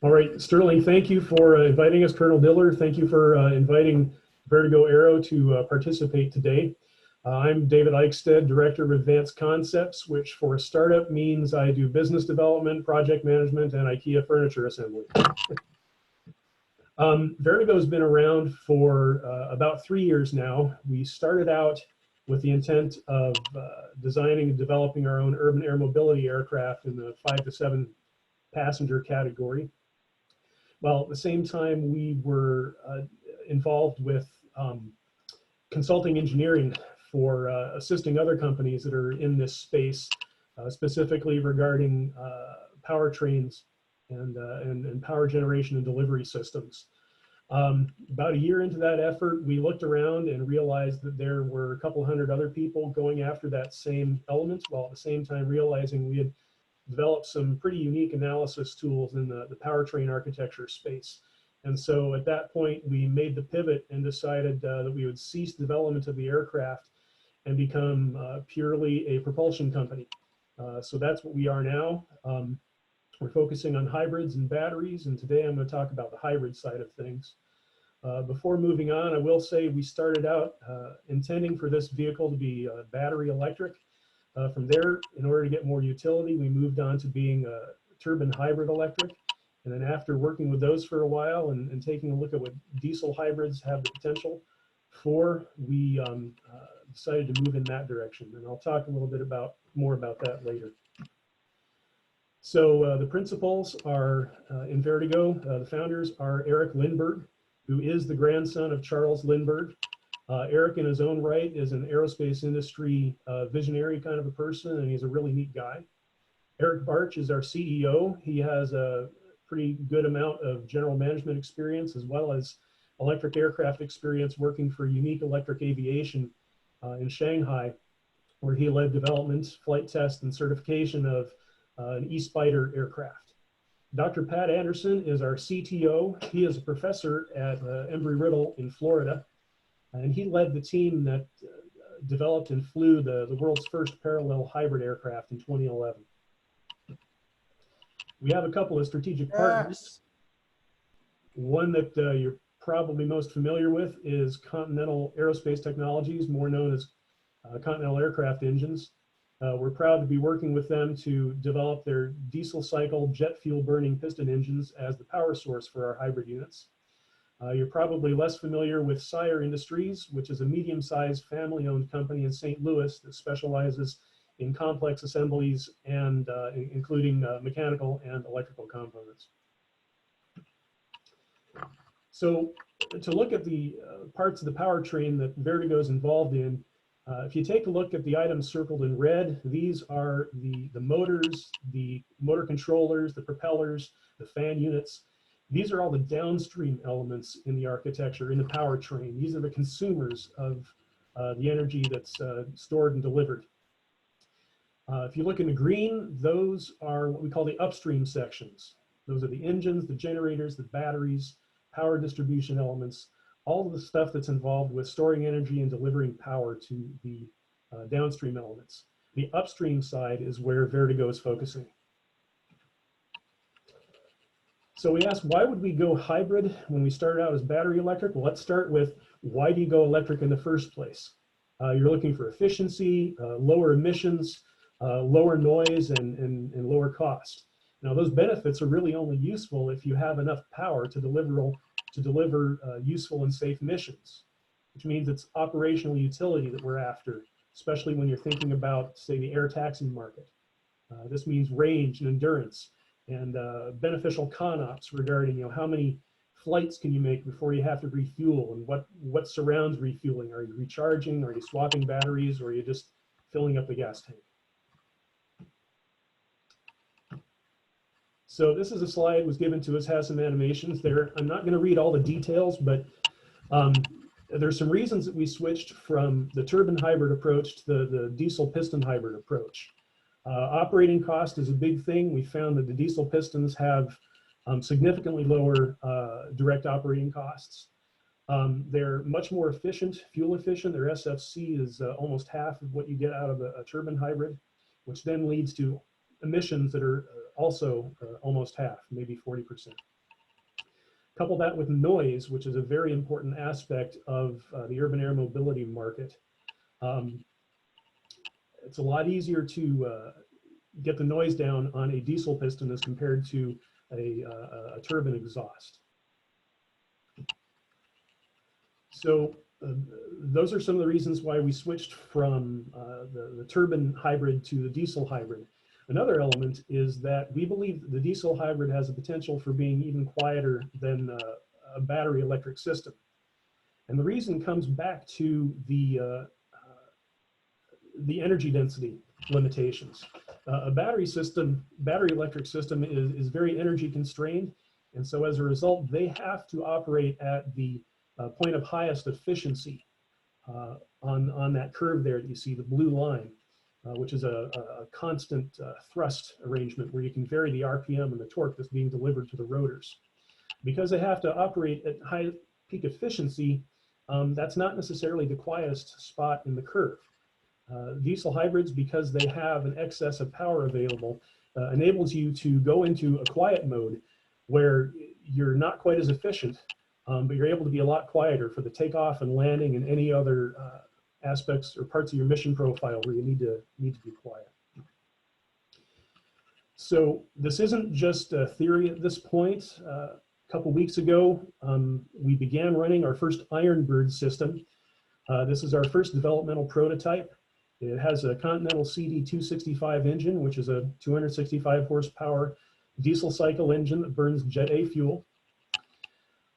All right, Sterling, thank you for inviting us. Colonel Diller, thank you for inviting Vertigo Aero to participate today. I'm David Eichstead, Director of Advanced Concepts, which for a startup means I do business development, project management, and IKEA furniture assembly. Vertigo's been around for about 3 years now. We started out with the intent of designing and developing our own urban air mobility aircraft in the 5 to 7 passenger category. While at the same time, we were involved with consulting engineering for assisting other companies that are in this space, specifically regarding powertrains and power generation and delivery systems. About a year into that effort, we looked around and realized that there were a couple hundred other people going after that same element, while at the same time realizing we had developed some pretty unique analysis tools in the powertrain architecture space. And so at that point, we made the pivot and decided that we would cease development of the aircraft and become purely a propulsion company. So that's what we are now. We're focusing on hybrids and batteries, and today I'm going to talk about the hybrid side of things. Before moving on, I will say we started out intending for this vehicle to be battery electric. From there, in order to get more utility, we moved on to being turbine hybrid electric. And then after working with those for a while and taking a look at what diesel hybrids have the potential for, we decided to move in that direction. And I'll talk a little bit more about that later. So the principals are in Vertigo. The founders are Eric Lindbergh, who is the grandson of Charles Lindbergh. Eric in his own right is an aerospace industry visionary kind of a person, and he's a really neat guy. Eric Barch is our CEO. He has a pretty good amount of general management experience as well as electric aircraft experience working for Unique Electric Aviation in Shanghai, where he led development, flight test, and certification of an E-Spider aircraft. Dr. Pat Anderson is our CTO. He is a professor at Embry-Riddle in Florida, and he led the team that developed and flew the world's first parallel hybrid aircraft in 2011. We have a couple of strategic partners. One that you're probably most familiar with is Continental Aerospace Technologies, more known as Continental Aircraft Engines. We're proud to be working with them to develop their diesel cycle jet fuel burning piston engines as the power source for our hybrid units. You're probably less familiar with Sire Industries, which is a medium-sized family-owned company in St. Louis that specializes in complex assemblies and including mechanical and electrical components. So to look at the parts of the powertrain that Vertigo is involved in, if you take a look at the items circled in red, these are the motors, the motor controllers, the propellers, the fan units. These are all the downstream elements in the architecture, in the powertrain. These are the consumers of the energy that's stored and delivered. If you look in the green, those are what we call the upstream sections. Those are the engines, the generators, the batteries, power distribution elements, all of the stuff that's involved with storing energy and delivering power to the downstream elements. The upstream side is where Vertigo is focusing. So we asked, why would we go hybrid when we started out as battery electric? Well, let's start with, why do you go electric in the first place? You're looking for efficiency, lower emissions, lower noise, and lower cost. Now, those benefits are really only useful if you have enough power to deliver useful and safe missions, which means it's operational utility that we're after, especially when you're thinking about, say, the air taxi market. This means range and endurance, and beneficial con-ops regarding, how many flights can you make before you have to refuel, and what surrounds refueling. Are you recharging? Are you swapping batteries? Or are you just filling up the gas tank? So this is a slide was given to us, has some animations there. I'm not going to read all the details, but there's some reasons that we switched from the turbine hybrid approach to the diesel piston hybrid approach. Operating cost is a big thing. We found that the diesel pistons have significantly lower direct operating costs. They're much more efficient, fuel efficient. Their SFC is almost half of what you get out of a turbine hybrid, which then leads to emissions that are also almost half, maybe 40%. Couple that with noise, which is a very important aspect of the urban air mobility market. It's a lot easier to get the noise down on a diesel piston as compared to a turbine exhaust. So those are some of the reasons why we switched from the turbine hybrid to the diesel hybrid. Another element is that we believe that the diesel hybrid has the potential for being even quieter than a battery electric system. And the reason comes back to the energy density limitations. A battery electric system is very energy constrained. And so as a result, they have to operate at the point of highest efficiency on that curve there that you see, the blue line, which is a constant thrust arrangement where you can vary the RPM and the torque that's being delivered to the rotors. Because they have to operate at high peak efficiency, that's not necessarily the quietest spot in the curve. Diesel hybrids, because they have an excess of power available, enables you to go into a quiet mode where you're not quite as efficient, but you're able to be a lot quieter for the takeoff and landing and any other aspects or parts of your mission profile where you need to be quiet. So this isn't just a theory at this point. A couple weeks ago, we began running our first Ironbird system. This is our first developmental prototype. It has a Continental CD265 engine, which is a 265 horsepower diesel cycle engine that burns Jet A fuel.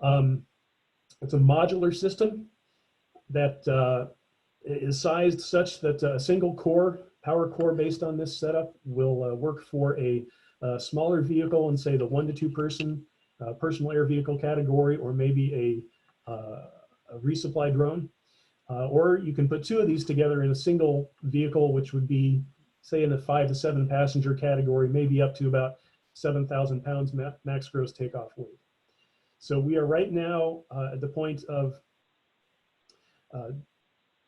It's a modular system that is sized such that a single core, power core based on this setup will work for a smaller vehicle in, say, the 1 to 2 person personal air vehicle category, or maybe a resupply drone. Or you can put 2 of these together in a single vehicle, which would be, say, in the 5 to 7 passenger category, maybe up to about 7,000 pounds max gross takeoff weight. So we are right now at the point of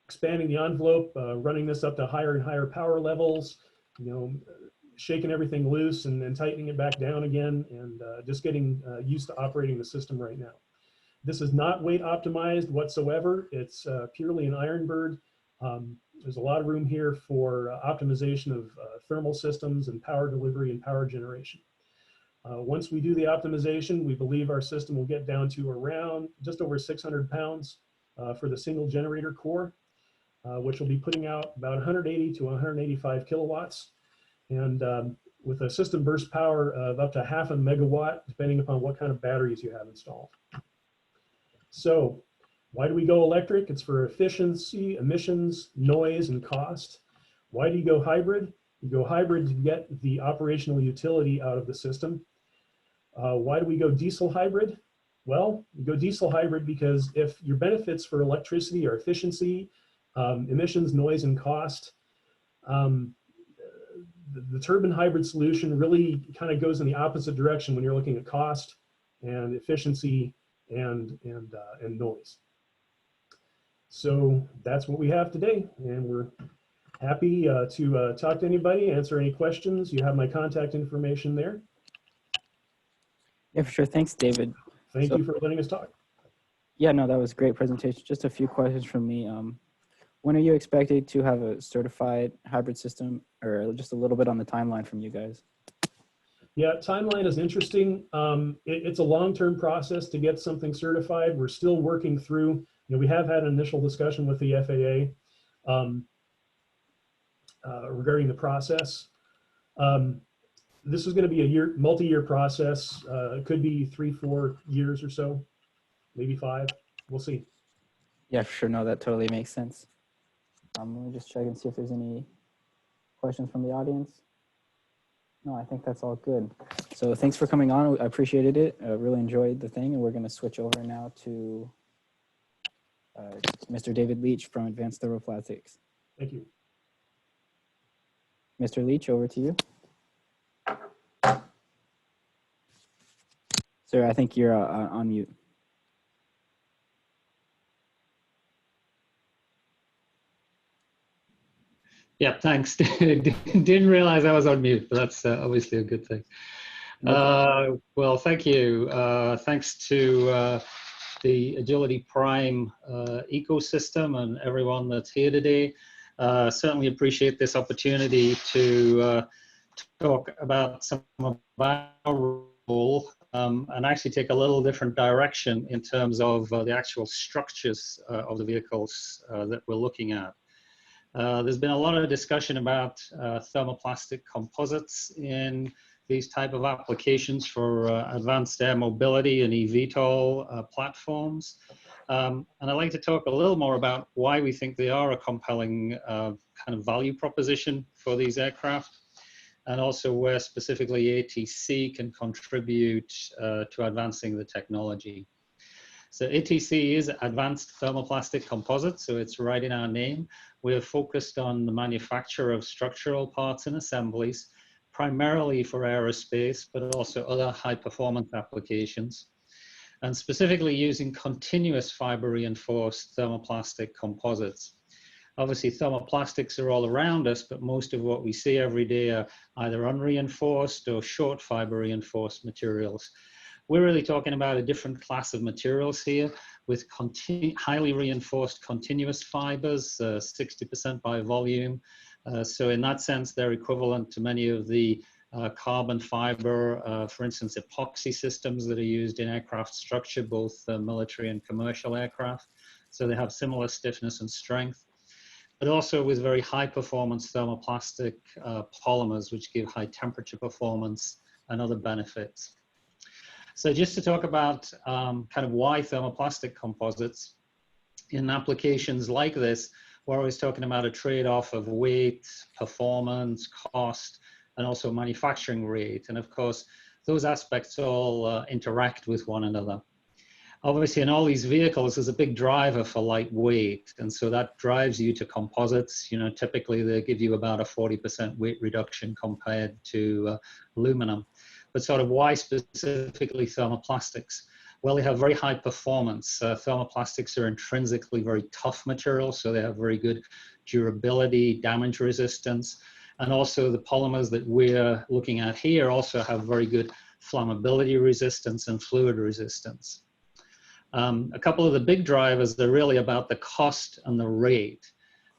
expanding the envelope, running this up to higher and higher power levels, shaking everything loose and tightening it back down again, and just getting used to operating the system right now. This is not weight optimized whatsoever. It's purely an Ironbird. There's a lot of room here for optimization of thermal systems and power delivery and power generation. Once we do the optimization, we believe our system will get down to around just over 600 pounds for the single generator core, which will be putting out about 180 to 185 kilowatts. And with a system burst power of up to 0.5 megawatt, depending upon what kind of batteries you have installed. So why do we go electric? It's for efficiency, emissions, noise, and cost. Why do you go hybrid? You go hybrid to get the operational utility out of the system. Why do we go diesel hybrid? Well, you go diesel hybrid because if your benefits for electricity are efficiency, emissions, noise, and cost, the turbine hybrid solution really kind of goes in the opposite direction when you're looking at cost and efficiency and noise. So that's what we have today, and we're Happy to talk to anybody, answer any questions. You have my contact information there. Yeah, for sure. Thanks, David. Thank you for letting us talk. Yeah, no, that was a great presentation. Just a few questions from me. When are you expected to have a certified hybrid system, or just a little bit on the timeline from you guys? Yeah, timeline is interesting. It's a long-term process to get something certified. We're still working through, we have had an initial discussion with the FAA regarding the process. This is going to be a multi-year process. It could be 3-4 years or so, maybe 5. We'll see. Yeah, for sure. No, that totally makes sense. Let me just check and see if there's any questions from the audience. No, I think that's all good. So thanks for coming on. I appreciated it. I really enjoyed the thing. And we're going to switch over now to Mr. David Leach from Advanced Thermoplastics. Thank you. Mr. Leach, over to you. Sir, I think you're on mute. Yeah, thanks. Didn't realize I was on mute, but that's obviously a good thing. Well, thank you. Thanks to the Agility Prime ecosystem and everyone that's here today. Certainly appreciate this opportunity to talk about some of our role and actually take a little different direction in terms of the actual structures of the vehicles that we're looking at. There's been a lot of discussion about thermoplastic composites in these type of applications for advanced air mobility and eVTOL platforms. And I'd like to talk a little more about why we think they are a compelling kind of value proposition for these aircraft, and also where specifically ATC can contribute to advancing the technology. So ATC is Advanced Thermoplastic Composites, so it's right in our name. We're focused on the manufacture of structural parts and assemblies, primarily for aerospace, but also other high-performance applications, and specifically using continuous fiber-reinforced thermoplastic composites. Obviously, thermoplastics are all around us, but most of what we see every day are either unreinforced or short fiber-reinforced materials. We're really talking about a different class of materials here with highly reinforced continuous fibers, 60% by volume. So in that sense, they're equivalent to many of the carbon fiber, for instance, epoxy systems that are used in aircraft structure, both military and commercial aircraft. So they have similar stiffness and strength, but also with very high performance thermoplastic polymers, which give high temperature performance and other benefits. So just to talk about kind of why thermoplastic composites in applications like this, we're always talking about a trade-off of weight, performance, cost, and also manufacturing rate. And of course, those aspects all interact with one another. Obviously, in all these vehicles, there's a big driver for lightweight. And so that drives you to composites. You know, typically they give you about a 40% weight reduction compared to aluminum. But sort of why specifically thermoplastics? Well, they have very high performance. Thermoplastics are intrinsically very tough materials, so they have very good durability, damage resistance. And also the polymers that we're looking at here also have very good flammability resistance and fluid resistance. A couple of the big drivers, they're really about the cost and the rate.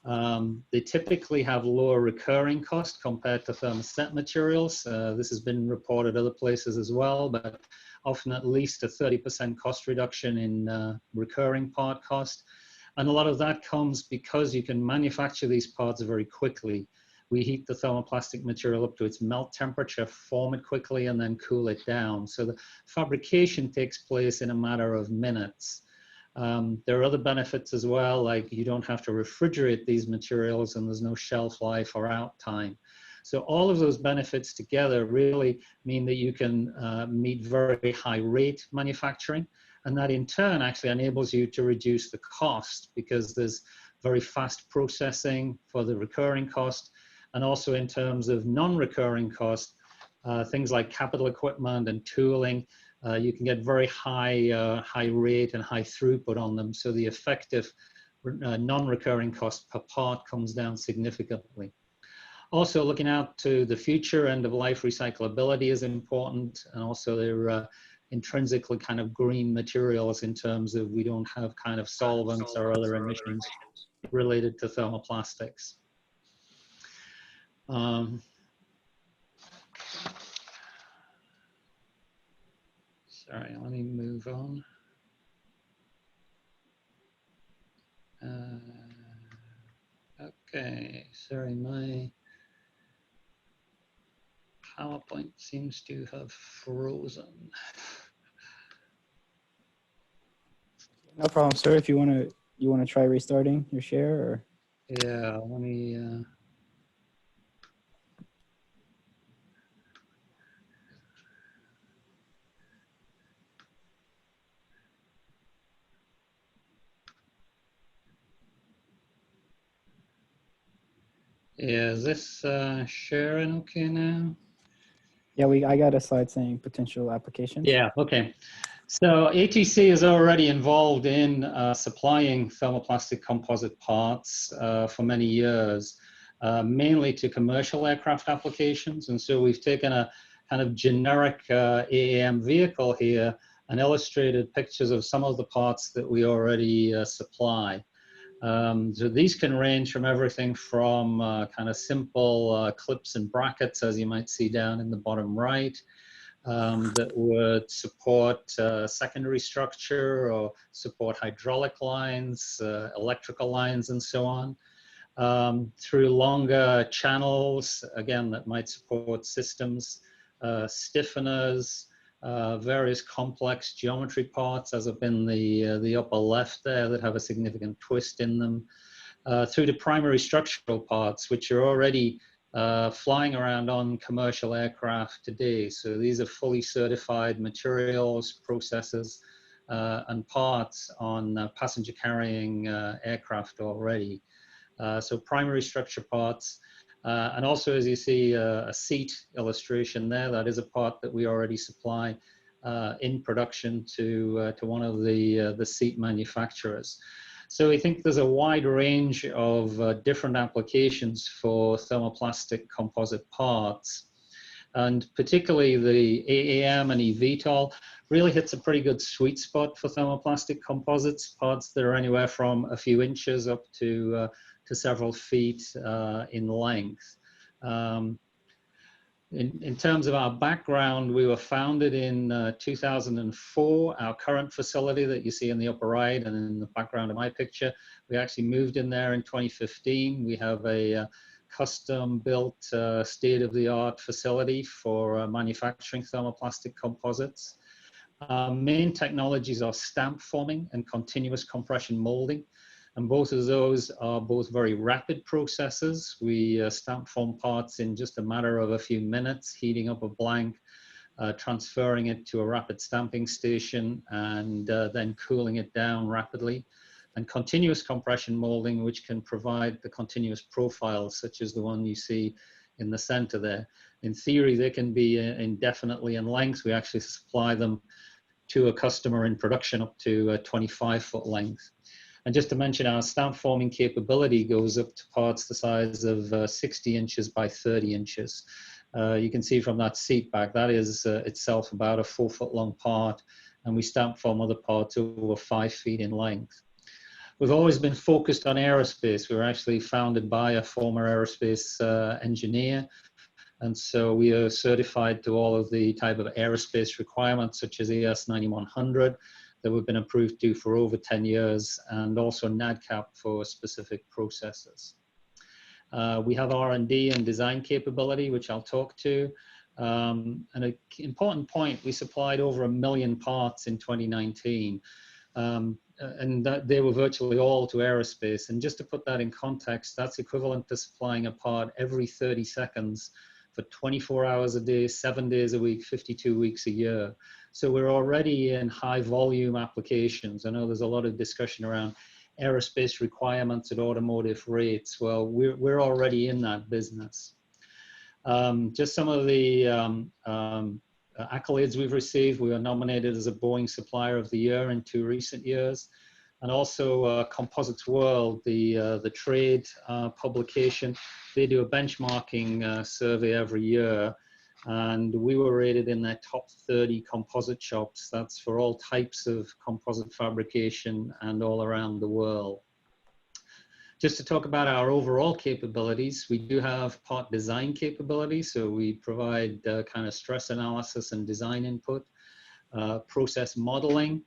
They typically have lower recurring cost compared to thermoset materials. This has been reported other places as well, but often at least a 30% cost reduction in recurring part cost. And a lot of that comes because you can manufacture these parts very quickly. We heat the thermoplastic material up to its melt temperature, form it quickly, and then cool it down. So the fabrication takes place in a matter of minutes. There are other benefits as well, like you don't have to refrigerate these materials and there's no shelf life or out time. So all of those benefits together really mean that you can meet very high rate manufacturing. And that in turn actually enables you to reduce the cost because there's very fast processing for the recurring cost. And also in terms of non-recurring cost, things like capital equipment and tooling, you can get very high rate and high throughput on them. So the effective non-recurring cost per part comes down significantly. Also, looking out to the future, end-of-life recyclability is important, and also they're intrinsically kind of green materials in terms of we don't have kind of solvents or other emissions related to thermoplastics. Sorry, let me move on. Okay, sorry, my PowerPoint seems to have frozen. No problem, sir. If you wanna try restarting your share, or yeah, let me. Yeah, is this sharing okay now? yeah, I got a slide saying potential applications. Yeah, okay. So ATC is already involved in supplying thermoplastic composite parts for many years, mainly to commercial aircraft applications. And so we've taken a kind of generic AAM vehicle here and illustrated pictures of some of the parts that we already supply. So these can range from everything from kind of simple clips and brackets, as you might see down in the bottom right, that would support secondary structure or support hydraulic lines, electrical lines, and so on, through longer channels, again, that might support systems, stiffeners, various complex geometry parts, as up in the upper left there, that have a significant twist in them, through to primary structural parts, which are already flying around on commercial aircraft today. So these are fully certified materials, processes, and parts on passenger carrying aircraft already. So primary structure parts. And also, as you see, a seat illustration there, that is a part that we already supply in production to one of the seat manufacturers. So we think there's a wide range of different applications for thermoplastic composite parts. And particularly the AAM and eVTOL really hits a pretty good sweet spot for thermoplastic composites, parts that are anywhere from a few inches up to several feet in length. In terms of our background, we were founded in 2004. Our current facility that you see in the upper right and in the background of my picture, we actually moved in there in 2015. We have a custom-built, state-of-the-art facility for manufacturing thermoplastic composites. Main technologies are stamp forming and continuous compression molding. And both of those are both very rapid processes. We stamp form parts in just a matter of a few minutes, heating up a blank, transferring it to a rapid stamping station, and then cooling it down rapidly. And continuous compression molding, which can provide the continuous profiles, such as the one you see in the center there. In theory, they can be indefinitely in length. We actually supply them to a customer in production up to a 25-foot length. And just to mention, our stamp forming capability goes up to parts the size of 60 inches by 30 inches. You can see from that seat back, that is itself about a 4-foot long part, and we stamp form other parts over 5 feet in length. We've always been focused on aerospace. We were actually founded by a former aerospace engineer, and so we are certified to all of the type of aerospace requirements, such as ES 9100, that we've been approved to for over 10 years, and also NADCAP for specific processes. We have R&D and design capability, which I'll talk to. And an important point, we supplied over 1 million parts in 2019, and they were virtually all to aerospace. And just to put that in context, that's equivalent to supplying a part every 30 seconds for 24 hours a day, 7 days a week, 52 weeks a year. So we're already in high volume applications. I know there's a lot of discussion around aerospace requirements at automotive rates. Well, we're already in that business. Just some of the accolades we've received. We were nominated as a Boeing Supplier of the Year in 2 recent years. and also Composites World, the trade publication. They do a benchmarking survey every year, and we were rated in their top 30 composite shops. That's for all types of composite fabrication and all around the world. Just to talk about our overall capabilities, we do have part design capabilities, so we provide kind of stress analysis and design input, process modeling,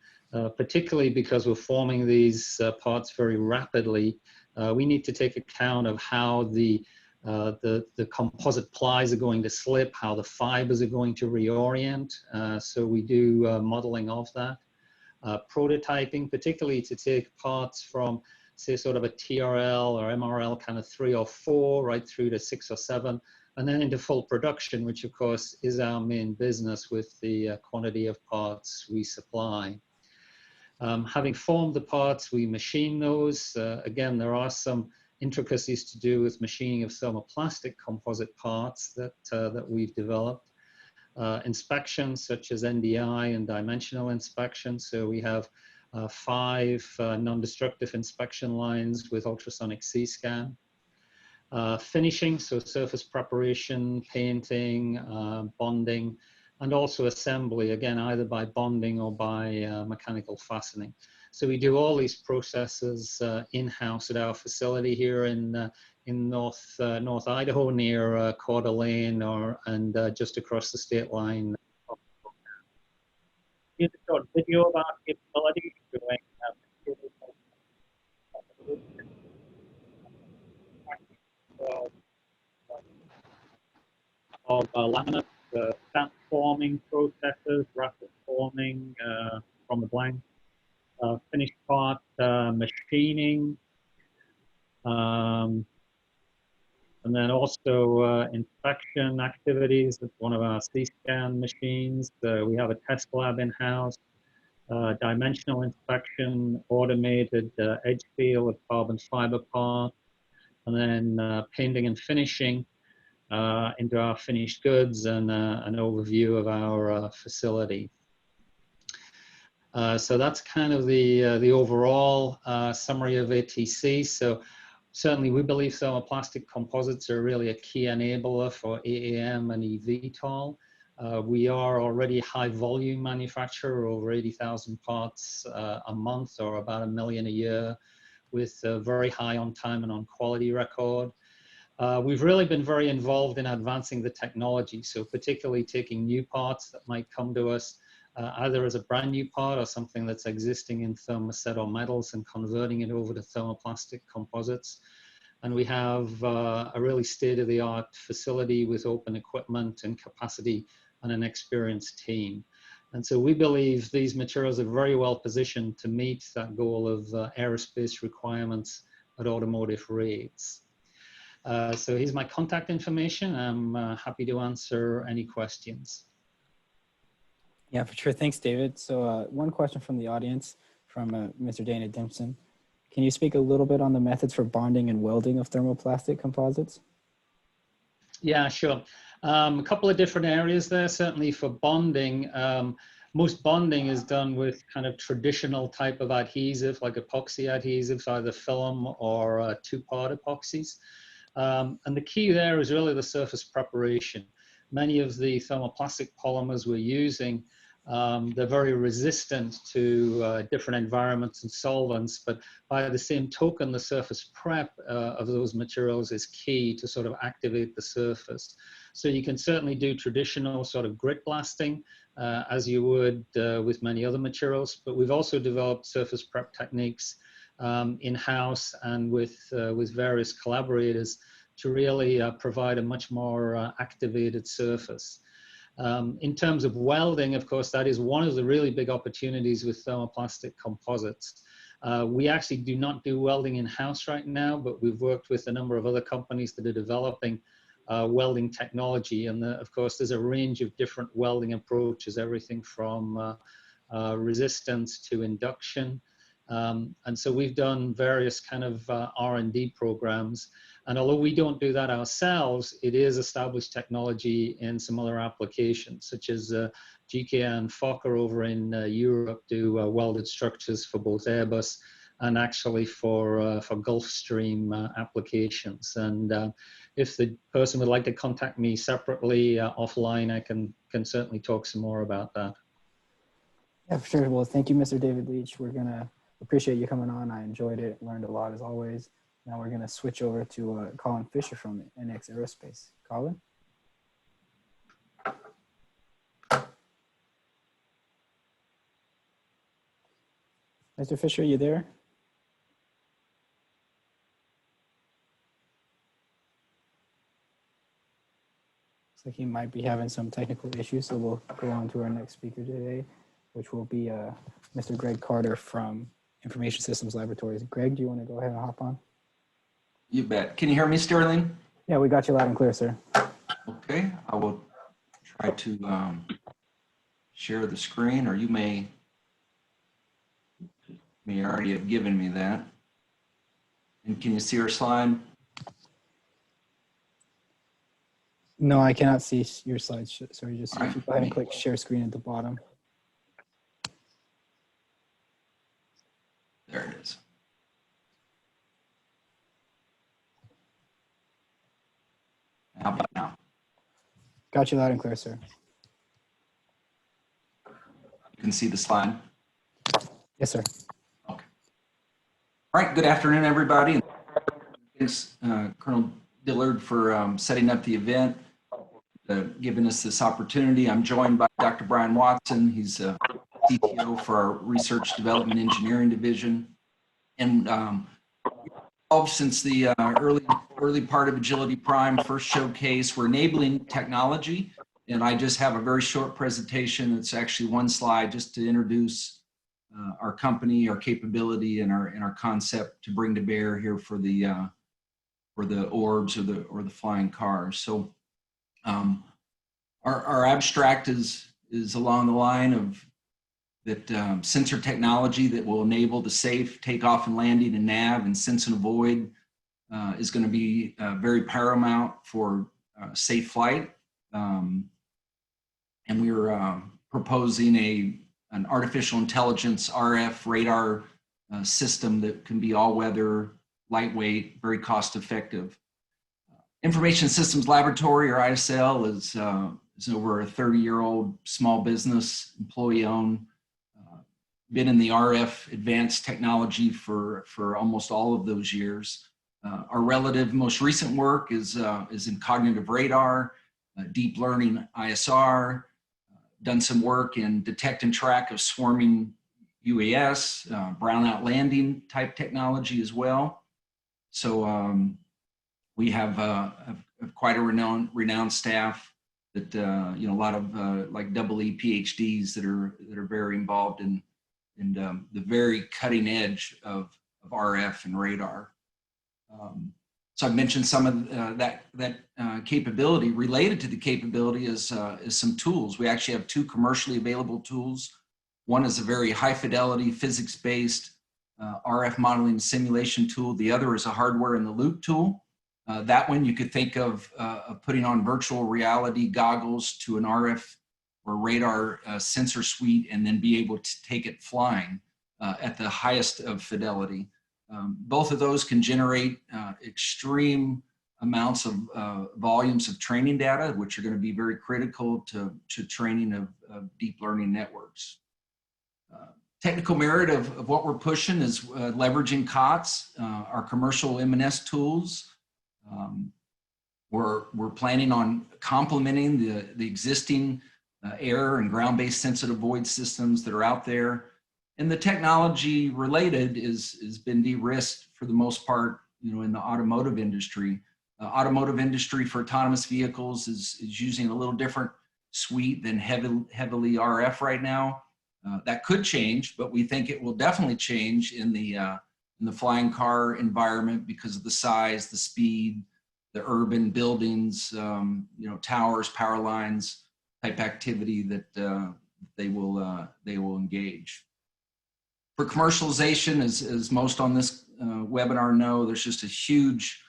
particularly because we're forming these parts very rapidly. We need to take account of how the composite plies are going to slip, how the fibers are going to reorient. So we do modeling of that. Prototyping, particularly to take parts from, say, sort of a TRL or MRL kind of 3 or 4 right through to 6 or 7, and then into full production, which of course is our main business with the quantity of parts we supply. Having formed the parts, we machine those. Again, there are some intricacies to do with machining of thermoplastic composite parts that we've developed. Inspections such as NDI and dimensional inspection. So we have 5 non-destructive inspection lines with ultrasonic C-scan. Finishing, so surface preparation, painting, bonding, and also assembly, again, either by bonding or by mechanical fastening. So we do all these processes in-house at our facility here in North Idaho near Coeur d'Alene and just across the state line. Here's a short video of our capability of laminate, stamp forming processes, rapid forming from the blank, finished part machining, and then also inspection activities. It's one of our C-scan machines. We have a test lab in-house, dimensional inspection, automated edge feel of carbon fiber part, and then painting and finishing into our finished goods and an overview of our facility. So that's kind of the overall summary of ATC. So certainly we believe thermoplastic composites are really a key enabler for AAM and eVTOL. We are already high volume manufacturer, over 80,000 parts a month, or about 1 million a year, with a very high on time and on quality record. We've really been very involved in advancing the technology, so particularly taking new parts that might come to us either as a brand new part or something that's existing in thermoset or metals and converting it over to thermoplastic composites. And we have a really state-of-the-art facility with open equipment and capacity and an experienced team. And so we believe these materials are very well positioned to meet that goal of aerospace requirements at automotive rates. So here's my contact information. I'm happy to answer any questions. Yeah, for sure. Thanks, David. So one question from the audience from Mr. Dana Dimpson. Can you speak a little bit on the methods for bonding and welding of thermoplastic composites? Yeah, sure. A couple of different areas there. Certainly for bonding, most bonding is done with kind of traditional type of adhesive, like epoxy adhesives, either film or 2-part epoxies. And the key there is really the surface preparation. Many of the thermoplastic polymers we're using, they're very resistant to different environments and solvents, but by the same token, the surface prep of those materials is key to sort of activate the surface. So you can certainly do traditional sort of grit blasting as you would with many other materials, but we've also developed surface prep techniques in-house and with various collaborators to really provide a much more activated surface. In terms of welding, of course, that is one of the really big opportunities with thermoplastic composites. We actually do not do welding in-house right now, but we've worked with a number of other companies that are developing welding technology. And of course, there's a range of different welding approaches, everything from resistance to induction. And so we've done various kind of R&D programs. And although we don't do that ourselves, it is established technology in some other applications, such as GK and Fokker over in Europe do welded structures for both Airbus and actually for Gulfstream applications. And if the person would like to contact me separately offline, I can certainly talk some more about that. Yeah, for sure. Well, thank you, Mr. David Leach. We're going to appreciate you coming on. I enjoyed it, learned a lot as always. Now we're going to switch over to Colin Fisher from NX Aerospace. Colin? Mr. Fisher, you there? Looks like he might be having some technical issues, so we'll go on to our next speaker today, which will be Mr. Greg Carter from Information Systems Laboratories. Greg, do you want to go ahead and hop on? You bet. Can you hear me, Sterling? Yeah, we got you loud and clear, sir. Okay, I will try to share the screen, or you may already have given me that. And can you see our slide? No, I cannot see your slides. Sorry, just if you go ahead and click share screen at the bottom. There it is. How about now? Got you loud and clear, sir. You can see the slide? Yes, sir. Okay. All right, good afternoon, everybody. Thanks, Colonel Dillard, for setting up the event, giving us this opportunity. I'm joined by Dr. Brian Watson. He's a CTO for our Research Development Engineering Division. And since the early part of Agility Prime first showcase, we're enabling technology. And I just have a very short presentation. It's actually one slide just to introduce our company, our capability, and our concept to bring to bear here for the orbs or the flying cars. So our abstract is along the line of that sensor technology that will enable the safe takeoff and landing and nav and sense and avoid is going to be very paramount for safe flight. And we're proposing an artificial intelligence RF radar system that can be all-weather, lightweight, very cost-effective. Information Systems Laboratory, or ISL, is over a 30-year-old small business, employee-owned. Been in the RF advanced technology for almost all of those years. Our relative most recent work is in cognitive radar, deep learning ISR, done some work in detect and track of swarming UAS, brownout landing type technology as well. So we have quite a renowned staff that a lot of like EE PhDs that are very involved in the very cutting edge of RF and radar. So I've mentioned some of that capability. Related to the capability is some tools. We actually have two commercially available tools. One is a very high fidelity physics-based RF modeling simulation tool. The other is a hardware in the loop tool. That one you could think of putting on virtual reality goggles to an RF or radar sensor suite and then be able to take it flying at the highest of fidelity. Both of those can generate extreme amounts of volumes of training data, which are going to be very critical to training of deep learning networks. Technical merit of what we're pushing is leveraging COTS, our commercial M&S tools. We're planning on complementing the existing air and ground-based sensitive void systems that are out there. And the technology related has been de-risked for the most part, in the automotive industry. Automotive industry for autonomous vehicles is using a little different suite than heavily RF right now. That could change, but we think it will definitely change in the flying car environment because of the size, the speed, the urban buildings, towers, power lines type activity that they will engage. For commercialization, as most on this webinar know, there's just a huge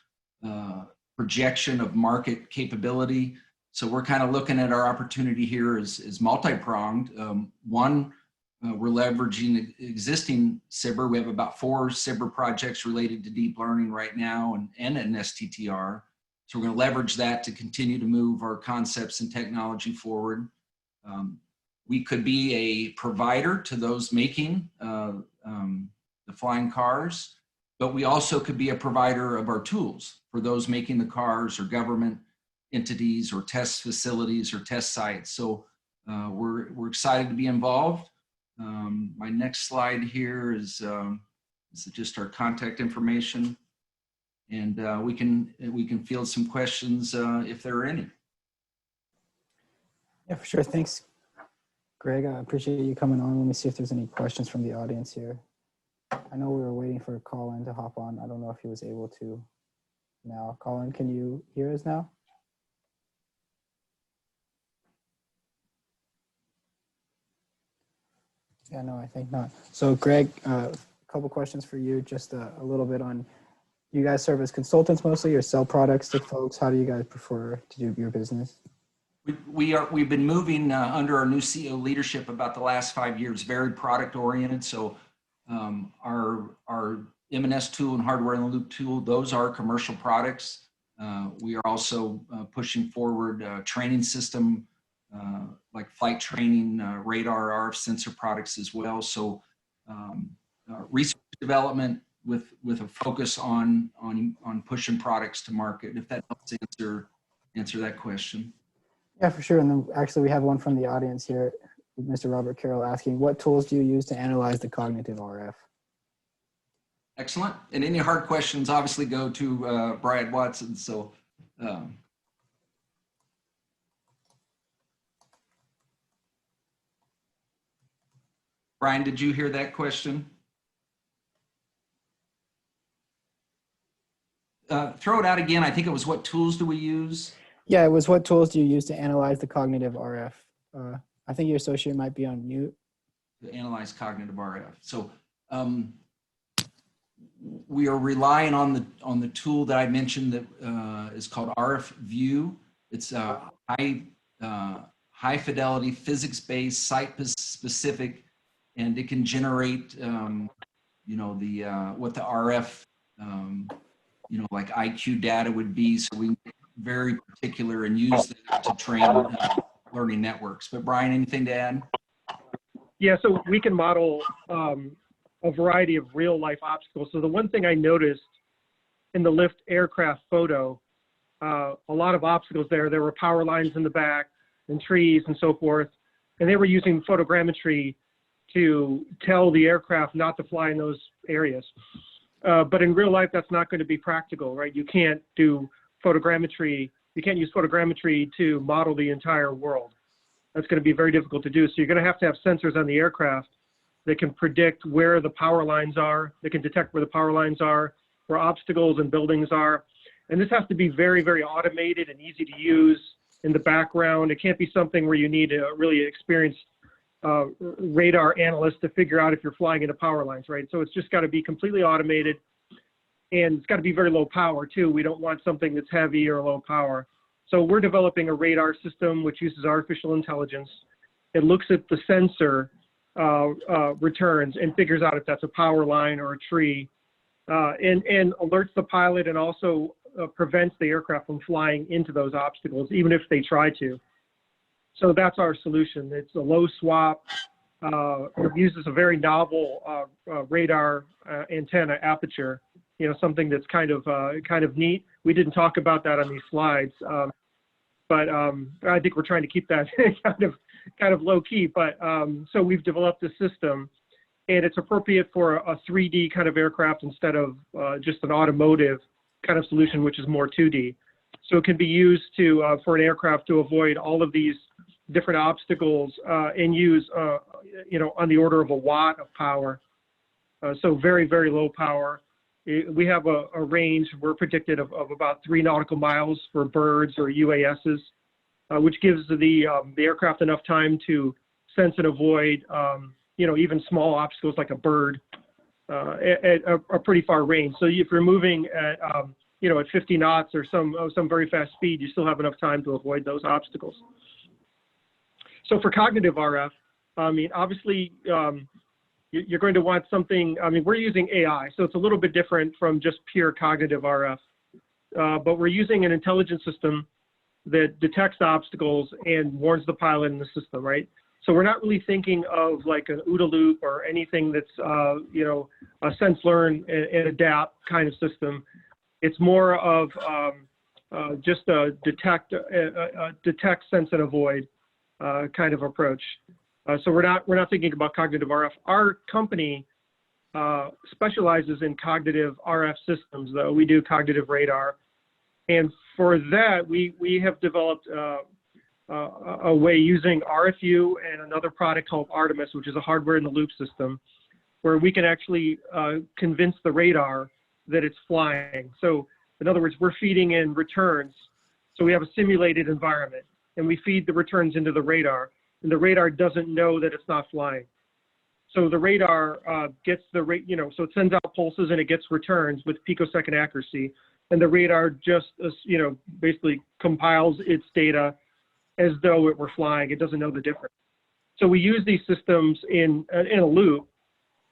projection of market capability. So we're kind of looking at our opportunity here as multi-pronged. One, we're leveraging existing SIBR. We have about 4 SIBR projects related to deep learning right now and an STTR. So we're going to leverage that to continue to move our concepts and technology forward. We could be a provider to those making the flying cars, but we also could be a provider of our tools for those making the cars or government entities or test facilities or test sites. So we're excited to be involved. My next slide here is just our contact information, and we can field some questions if there are any. Yeah, for sure. Thanks, Greg. I appreciate you coming on. Let me see if there's any questions from the audience here. I know we were waiting for Colin to hop on. I don't know if he was able to now. Colin, can you hear us now? Yeah, no, I think not. So Greg, a couple questions for you, just a little bit on, you guys serve as consultants mostly or sell products to folks? How do you guys prefer to do your business? We've been moving under our new CEO leadership about the last 5 years, very product oriented. So our M&S tool and hardware in the loop tool, those are commercial products. We are also pushing forward a training system like flight training, radar, RF sensor products as well. So research development with a focus on pushing products to market, if that helps answer that question. Yeah, for sure. And then actually we have one from the audience here, Mr. Robert Carroll asking, what tools do you use to analyze the cognitive RF? Excellent. And any hard questions obviously go to Brian Watson. So Brian, did you hear that question? Throw it out again. I think it was, what tools do we use? Yeah, it was, what tools do you use to analyze the cognitive RF? I think your associate might be on mute. To analyze cognitive RF. So we are relying on the tool that I mentioned that is called RF View. It's a high fidelity, physics-based, site-specific, and it can generate what the RF like IQ data would be. So we can get very particular and use that to train learning networks. But Brian, anything to add? Yeah, so we can model a variety of real life obstacles. So the one thing I noticed in the lift aircraft photo, a lot of obstacles there. There were power lines in the back and trees and so forth. And they were using photogrammetry to tell the aircraft not to fly in those areas. But in real life, that's not going to be practical, right? You can't do photogrammetry. You can't use photogrammetry to model the entire world. That's going to be very difficult to do. So you're going to have sensors on the aircraft that can predict where the power lines are. They can detect where the power lines are, where obstacles and buildings are. And this has to be very, very automated and easy to use in the background. It can't be something where you need a really experienced radar analyst to figure out if you're flying into power lines, right? So it's just got to be completely automated, and it's got to be very low power too. We don't want something that's heavy or low power. So we're developing a radar system which uses artificial intelligence. It looks at the sensor returns and figures out if that's a power line or a tree, and alerts the pilot, and also prevents the aircraft from flying into those obstacles, even if they try to. So that's our solution. It's a low swap. It uses a very novel radar antenna aperture. Something that's kind of neat. We didn't talk about that on these slides, but I think we're trying to keep that kind of low key. But so we've developed a system, and it's appropriate for a 3D kind of aircraft instead of just an automotive kind of solution, which is more 2D. So it can be used for an aircraft to avoid all of these different obstacles and use on the order of a watt of power. So very, very low power. We have a range, we're predicted of about 3 nautical miles for birds or UASs, which gives the aircraft enough time to sense and avoid even small obstacles like a bird at a pretty far range. So if you're moving at 50 knots or some very fast speed, you still have enough time to avoid those obstacles. So for cognitive RF, I mean, obviously, you're going to want something, I mean, we're using AI, so it's a little bit different from just pure cognitive RF. But we're using an intelligent system that detects obstacles and warns the pilot in the system, right? So we're not really thinking of like an OODA loop or anything that's, you know, a sense, learn, and adapt kind of system. It's more of just a detect, sense, and avoid kind of approach. So we're not thinking about cognitive RF. Our company specializes in cognitive RF systems, though. We do cognitive radar. And for that, we have developed a way using RFU and another product called Artemis, which is a hardware-in-the-loop system, where we can actually convince the radar that it's flying. So in other words, we're feeding in returns. So we have a simulated environment, and we feed the returns into the radar, and the radar doesn't know that it's not flying. So the radar gets the, you know, so it sends out pulses and it gets returns with picosecond accuracy. And the radar just, you know, basically compiles its data as though it were flying. It doesn't know the difference. So we use these systems in a loop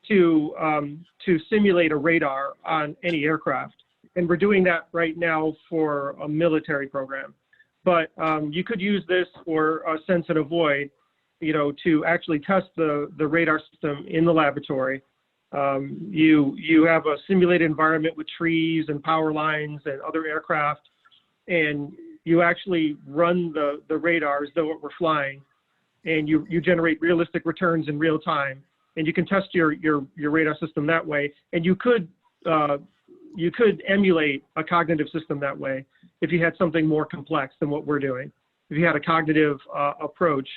to simulate a radar on any aircraft. And we're doing that right now for a military program. But you could use this for sense and avoid, you know, to actually test the radar system in the laboratory. You have a simulated environment with trees and power lines and other aircraft, and you actually run the radar as though it were flying, and you generate realistic returns in real time, and you can test your radar system that way. And you could emulate a cognitive system that way if you had something more complex than what we're doing. If you had a cognitive approach,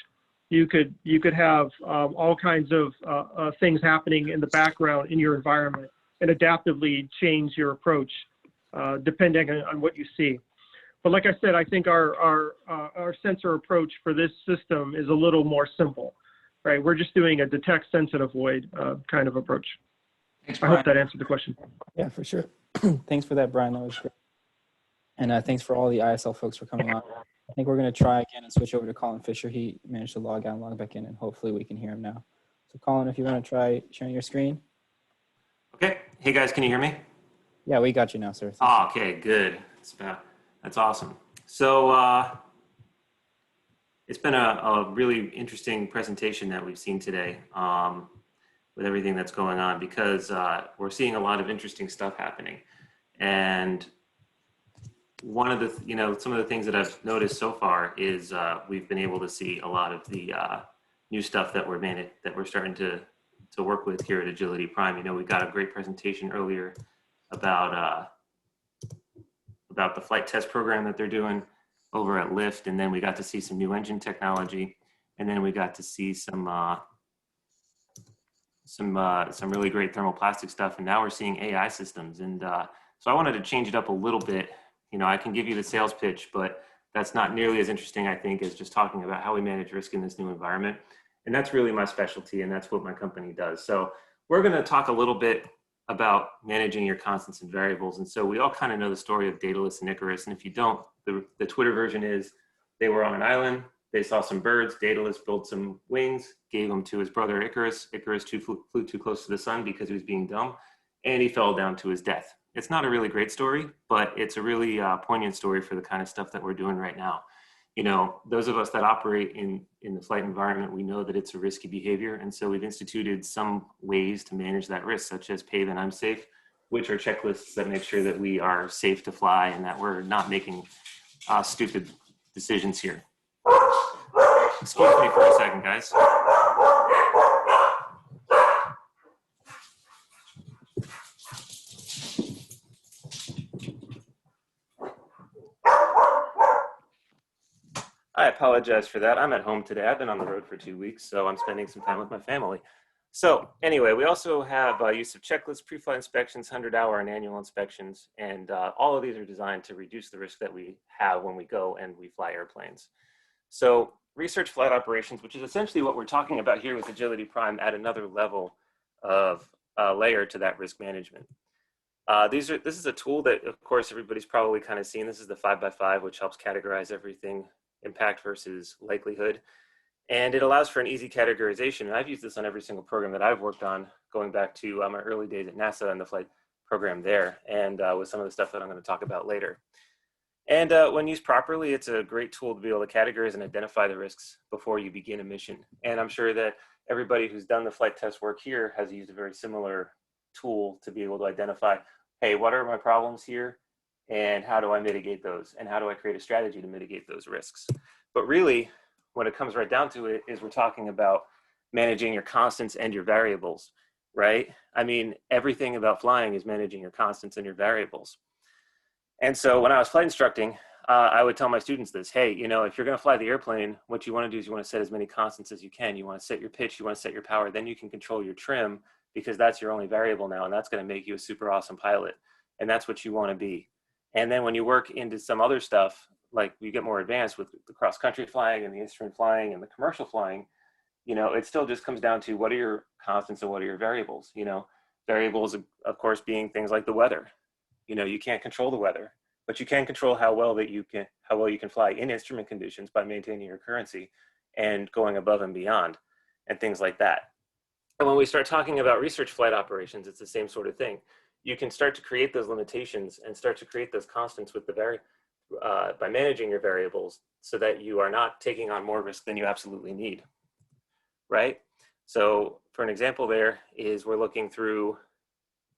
you could have all kinds of things happening in the background in your environment and adaptively change your approach depending on what you see. But like I said, I think our sensor approach for this system is a little more simple, right? We're just doing a detect, sense, and avoid kind of approach. Thanks, I hope that answered the question. Yeah, for sure. Thanks for that, Brian. That was great. And thanks for all the ISL folks for coming on. I think we're going to try again and switch over to Colin Fisher. He managed to log out and log back in, and hopefully we can hear him now. So Colin, if you want to try sharing your screen. Okay. Hey guys, can you hear me? Yeah, we got you now, sir. Oh, okay, good. That's awesome. So it's been a really interesting presentation that we've seen today with everything that's going on, because we're seeing a lot of interesting stuff happening. And one of the, some of the things that I've noticed so far is we've been able to see a lot of the new stuff that we're starting to work with here at Agility Prime. We got a great presentation earlier about the flight test program that they're doing over at Lyft, and then we got to see some new engine technology, and then we got to see some really great thermoplastic stuff, and now we're seeing AI systems. And so I wanted to change it up a little bit. I can give you the sales pitch, but that's not nearly as interesting, I think, as just talking about how we manage risk in this new environment. And that's really my specialty, and that's what my company does. So we're going to talk a little bit about managing your constants and variables. And so we all kind of know the story of Daedalus and Icarus. And if you don't, the Twitter version is they were on an island, they saw some birds, Daedalus built some wings, gave them to his brother Icarus. Icarus flew too close to the sun because he was being dumb, and he fell down to his death. It's not a really great story, but it's a really poignant story for the kind of stuff that we're doing right now. Those of us that operate in the flight environment, we know that it's a risky behavior. And so we've instituted some ways to manage that risk, such as Pay Then I'm Safe, which are checklists that make sure that we are safe to fly and that we're not making stupid decisions here. Excuse me for a second, guys. I apologize for that. I'm at home today. I've been on the road for 2 weeks, so I'm spending some time with my family. So anyway, we also have use of checklists, pre-flight inspections, 100-hour and annual inspections, and all of these are designed to reduce the risk that we have when we go and we fly airplanes. So research flight operations, which is essentially what we're talking about here with Agility Prime, add another level of layer to that risk management. This is a tool that, of course, everybody's probably kind of seen. This is the 5x5, which helps categorize everything, impact versus likelihood. And it allows for an easy categorization. And I've used this on every single program that I've worked on, going back to my early days at NASA and the flight program there, and with some of the stuff that I'm going to talk about later. And when used properly, it's a great tool to be able to categorize and identify the risks before you begin a mission. And I'm sure that everybody who's done the flight test work here has used a very similar tool to be able to identify, hey, what are my problems here? And how do I mitigate those? And how do I create a strategy to mitigate those risks? But really, when it comes right down to it, is we're talking about managing your constants and your variables, right? I mean, everything about flying is managing your constants and your variables. And so when I was flight instructing, I would tell my students this, hey, you know, if you're going to fly the airplane, what you want to do is you want to set as many constants as you can. You want to set your pitch, you want to set your power, then you can control your trim, because that's your only variable now, and that's going to make you a super awesome pilot. And that's what you want to be. And then when you work into some other stuff, like you get more advanced with the cross-country flying and the instrument flying and the commercial flying, you know, it still just comes down to what are your constants and what are your variables, you know, variables, of course, being things like the weather. You know, you can't control the weather, but you can control how well you can fly in instrument conditions by maintaining your currency and going above and beyond and things like that. And when we start talking about research flight operations, it's the same sort of thing. You can start to create those limitations and start to create those constants with by managing your variables so that you are not taking on more risk than you absolutely need, right? So for an example there is we're looking through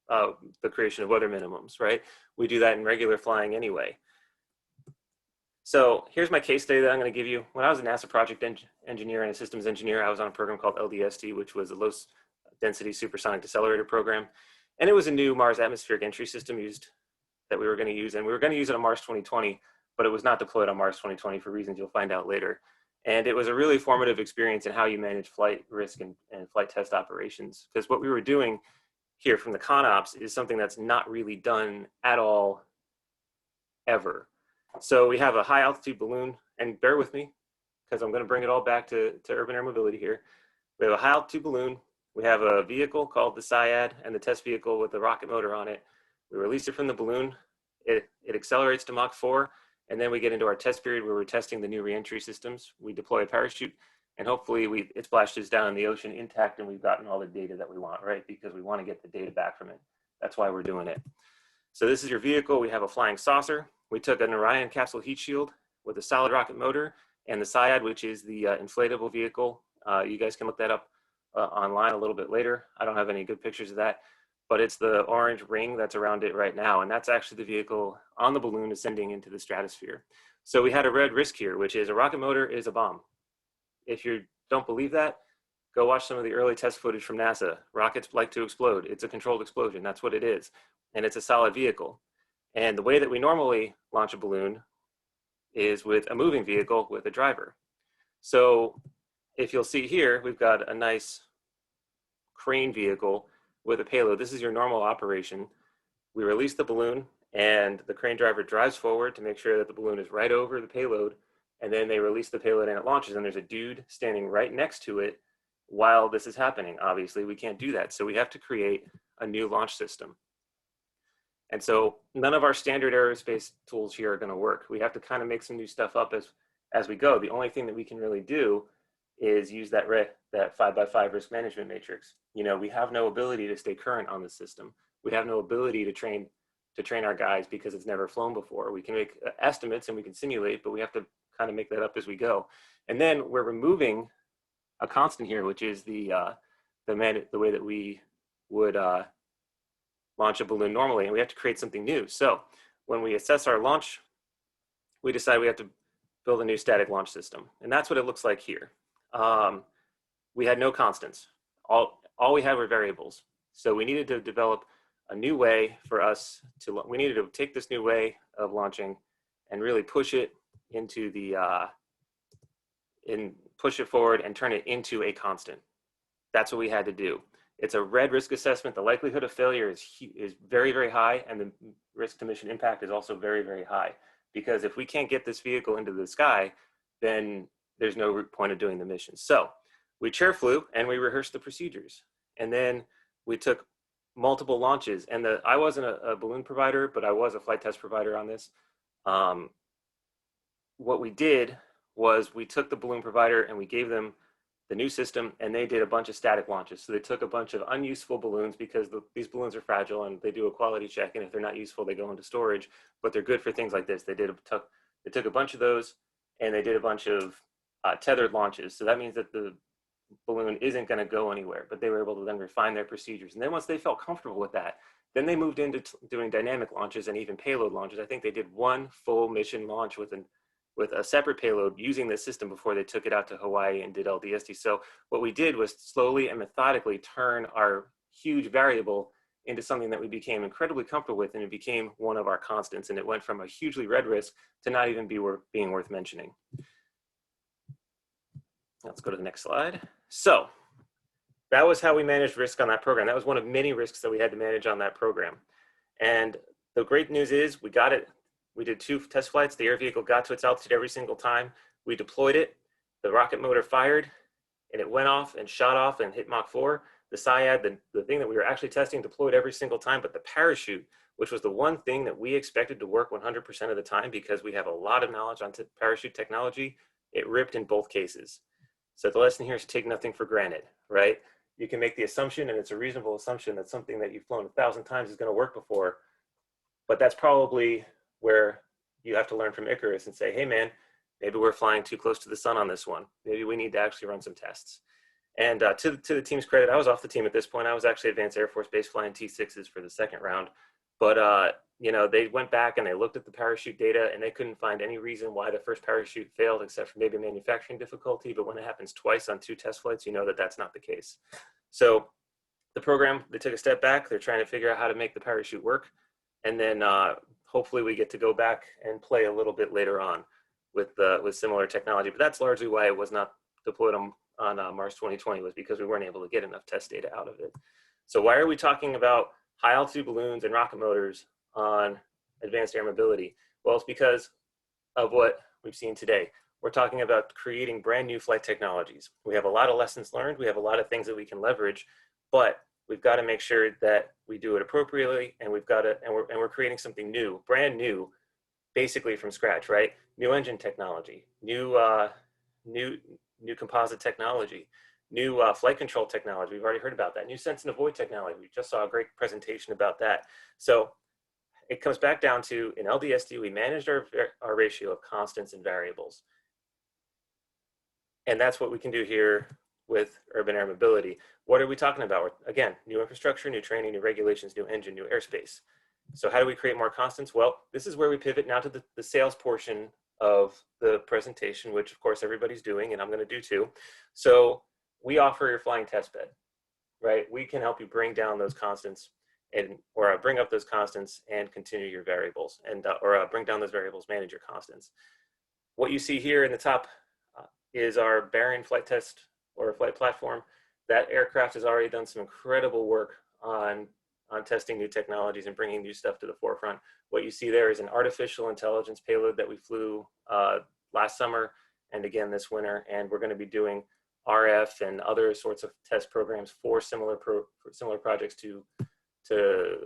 the creation of weather minimums, right? We do that in regular flying anyway. So here's my case study that I'm going to give you. When I was a NASA project engineer and a systems engineer, I was on a program called LDST, which was a low density supersonic decelerator program. And it was a new Mars atmospheric entry system that we were going to use. And we were going to use it on Mars 2020, but it was not deployed on Mars 2020 for reasons you'll find out later. And it was a really formative experience in how you manage flight risk and flight test operations. Because what we were doing here from the ConOps is something that's not really done at all, ever. So we have a high altitude balloon, and bear with me, because I'm going to bring it all back to urban air mobility here. We have a high altitude balloon. We have a vehicle called the SIAD and the test vehicle with the rocket motor on it. We release it from the balloon. It accelerates to Mach 4, and then we get into our test period where we're testing the new reentry systems. We deploy a parachute, and hopefully it splashes down in the ocean intact, and we've gotten all the data that we want, right? Because we want to get the data back from it. That's why we're doing it. So this is your vehicle. We have a flying saucer. We took an Orion capsule heat shield with a solid rocket motor, and the SIAD, which is the inflatable vehicle. You guys can look that up online a little bit later. I don't have any good pictures of that, but it's the orange ring that's around it right now. And that's actually the vehicle on the balloon ascending into the stratosphere. So we had a red risk here, which is a rocket motor is a bomb. If you don't believe that, go watch some of the early test footage from NASA. Rockets like to explode. It's a controlled explosion. That's what it is. And it's a solid vehicle. And the way that we normally launch a balloon is with a moving vehicle with a driver. So if you'll see here, we've got a nice crane vehicle with a payload. This is your normal operation. We release the balloon, and the crane driver drives forward to make sure that the balloon is right over the payload, and then they release the payload and it launches, and there's a dude standing right next to it while this is happening. Obviously, we can't do that, so we have to create a new launch system. And so none of our standard aerospace tools here are going to work. We have to kind of make some new stuff up as we go. The only thing that we can really do is use that 5x5 risk management matrix. You know, we have no ability to stay current on the system. We have no ability to train our guys because it's never flown before. We can make estimates and we can simulate, but we have to kind of make that up as we go. And then we're removing a constant here, which is the way that we would launch a balloon normally, and we have to create something new. So when we assess our launch, we decide we have to build a new static launch system. And that's what it looks like here. We had no constants. All we had were variables. So we needed to develop a new way for us to, we needed to take this new way of launching and really push it into push it forward and turn it into a constant. That's what we had to do. It's a red risk assessment. The likelihood of failure is very, very high, and the risk to mission impact is also very, very high. Because if we can't get this vehicle into the sky, then there's no point of doing the mission. So we chair flew and we rehearsed the procedures. And then we took multiple launches. And I wasn't a balloon provider, but I was a flight test provider on this. What we did was we took the balloon provider and we gave them the new system, and they did a bunch of static launches. So they took a bunch of unuseful balloons, because these balloons are fragile and they do a quality check, and if they're not useful, they go into storage, but they're good for things like this. They took a bunch of those, and they did a bunch of tethered launches. So that means that the balloon isn't going to go anywhere, but they were able to then refine their procedures. And then once they felt comfortable with that, then they moved into doing dynamic launches and even payload launches. I think they did one full mission launch with a separate payload using this system before they took it out to Hawaii and did LDST. So what we did was slowly and methodically turn our huge variable into something that we became incredibly comfortable with, and it became one of our constants. And it went from a hugely red risk to not even being worth mentioning. Let's go to the next slide. So that was how we managed risk on that program. That was one of many risks that we had to manage on that program. And the great news is we got it. We did 2 test flights. The air vehicle got to its altitude every single time. We deployed it. The rocket motor fired, and it went off and shot off and hit Mach 4. The SIAD, the thing that we were actually testing, deployed every single time, but the parachute, which was the one thing that we expected to work 100% of the time because we have a lot of knowledge on parachute technology, it ripped in both cases. So the lesson here is take nothing for granted, right? You can make the assumption, and it's a reasonable assumption, that something that you've flown 1,000 times is going to work before, but that's probably where you have to learn from Icarus and say, hey man, maybe we're flying too close to the sun on this one. Maybe we need to actually run some tests. And to the team's credit, I was off the team at this point. I was actually Advanced Air Force Base flying T6s for the second round. But, you know, they went back and they looked at the parachute data, and they couldn't find any reason why the first parachute failed except for maybe manufacturing difficulty. But when it happens twice on 2 test flights, you know that that's not the case. So the program, they took a step back. They're trying to figure out how to make the parachute work. And then hopefully we get to go back and play a little bit later on with similar technology. But that's largely why it was not deployed on Mars 2020, was because we weren't able to get enough test data out of it. So why are we talking about high altitude balloons and rocket motors on advanced air mobility? Well, it's because of what we've seen today. We're talking about creating brand new flight technologies. We have a lot of lessons learned. We have a lot of things that we can leverage, but we've got to make sure that we do it appropriately, and we're creating something new, brand new, basically from scratch, right? New engine technology, new composite technology, new flight control technology. We've already heard about that. New sense and avoid technology. We just saw a great presentation about that. So it comes back down to, in LDST, we managed our ratio of constants and variables. And that's what we can do here with urban air mobility. What are we talking about? Again, new infrastructure, new training, new regulations, new engine, new airspace. So how do we create more constants? Well, this is where we pivot now to the sales portion of the presentation, which of course everybody's doing, and I'm going to do too. So we offer your flying test bed, right? We can help you bring down those constants or bring up those constants and continue your variables, and or bring down those variables, manage your constants. What you see here in the top is our Baron flight test or flight platform. That aircraft has already done some incredible work on testing new technologies and bringing new stuff to the forefront. What you see there is an artificial intelligence payload that we flew last summer and again this winter, and we're going to be doing RF and other sorts of test programs for similar projects to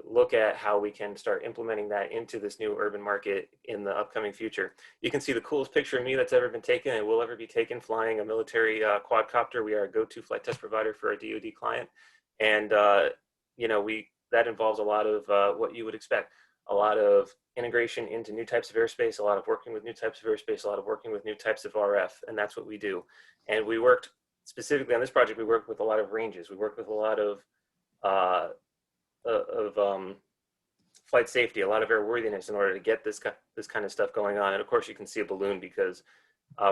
look at how we can start implementing that into this new urban market in the upcoming future. You can see the coolest picture of me that's ever been taken and will ever be taken flying a military quadcopter. We are a go-to flight test provider for our DoD client. And, you know, that involves a lot of what you would expect. A lot of integration into new types of airspace, a lot of working with new types of airspace, a lot of working with new types of RF, and that's what we do. And we worked specifically on this project, we worked with a lot of ranges. We worked with a lot of flight safety, a lot of airworthiness in order to get this kind of stuff going on. And of course you can see a balloon because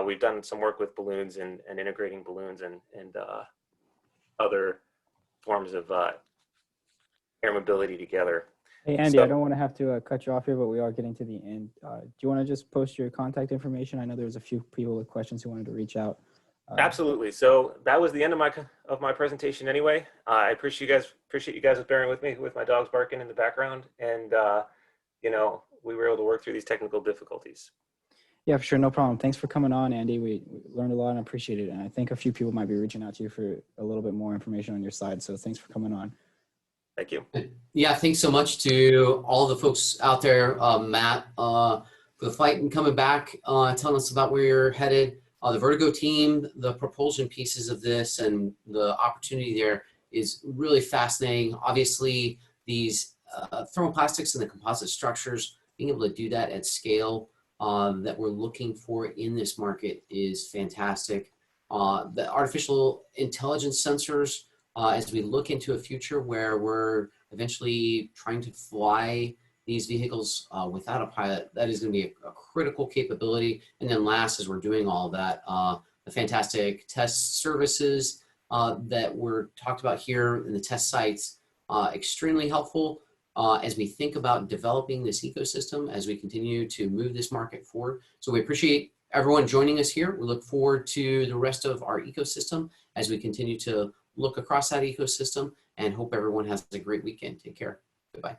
we've done some work with balloons and integrating balloons and other forms of air mobility together. Hey Andy, I don't want to have to cut you off here, but we are getting to the end. Do you want to just post your contact information? I know there's a few people with questions who wanted to reach out. Absolutely. So that was the end of my presentation anyway. I appreciate you guys bearing with me with my dogs barking in the background, and you know, we were able to work through these technical difficulties. Yeah, for sure, no problem. Thanks for coming on, Andy. We learned a lot and appreciate it. And I think a few people might be reaching out to you for a little bit more information on your side. So thanks for coming on. Thank you. Yeah, thanks so much to all the folks out there, Matt, for the flight and coming back, telling us about where you're headed. The Vertigo team, the propulsion pieces of this and the opportunity there is really fascinating. Obviously, these thermoplastics and the composite structures, being able to do that at scale that we're looking for in this market is fantastic. The artificial intelligence sensors, as we look into a future where we're eventually trying to fly these vehicles without a pilot, that is going to be a critical capability. And then last, as we're doing all that, the fantastic test services that were talked about here in the test sites, extremely helpful as we think about developing this ecosystem, as we continue to move this market forward. So we appreciate everyone joining us here. We look forward to the rest of our ecosystem as we continue to look across that ecosystem, and hope everyone has a great weekend. Take care. Goodbye.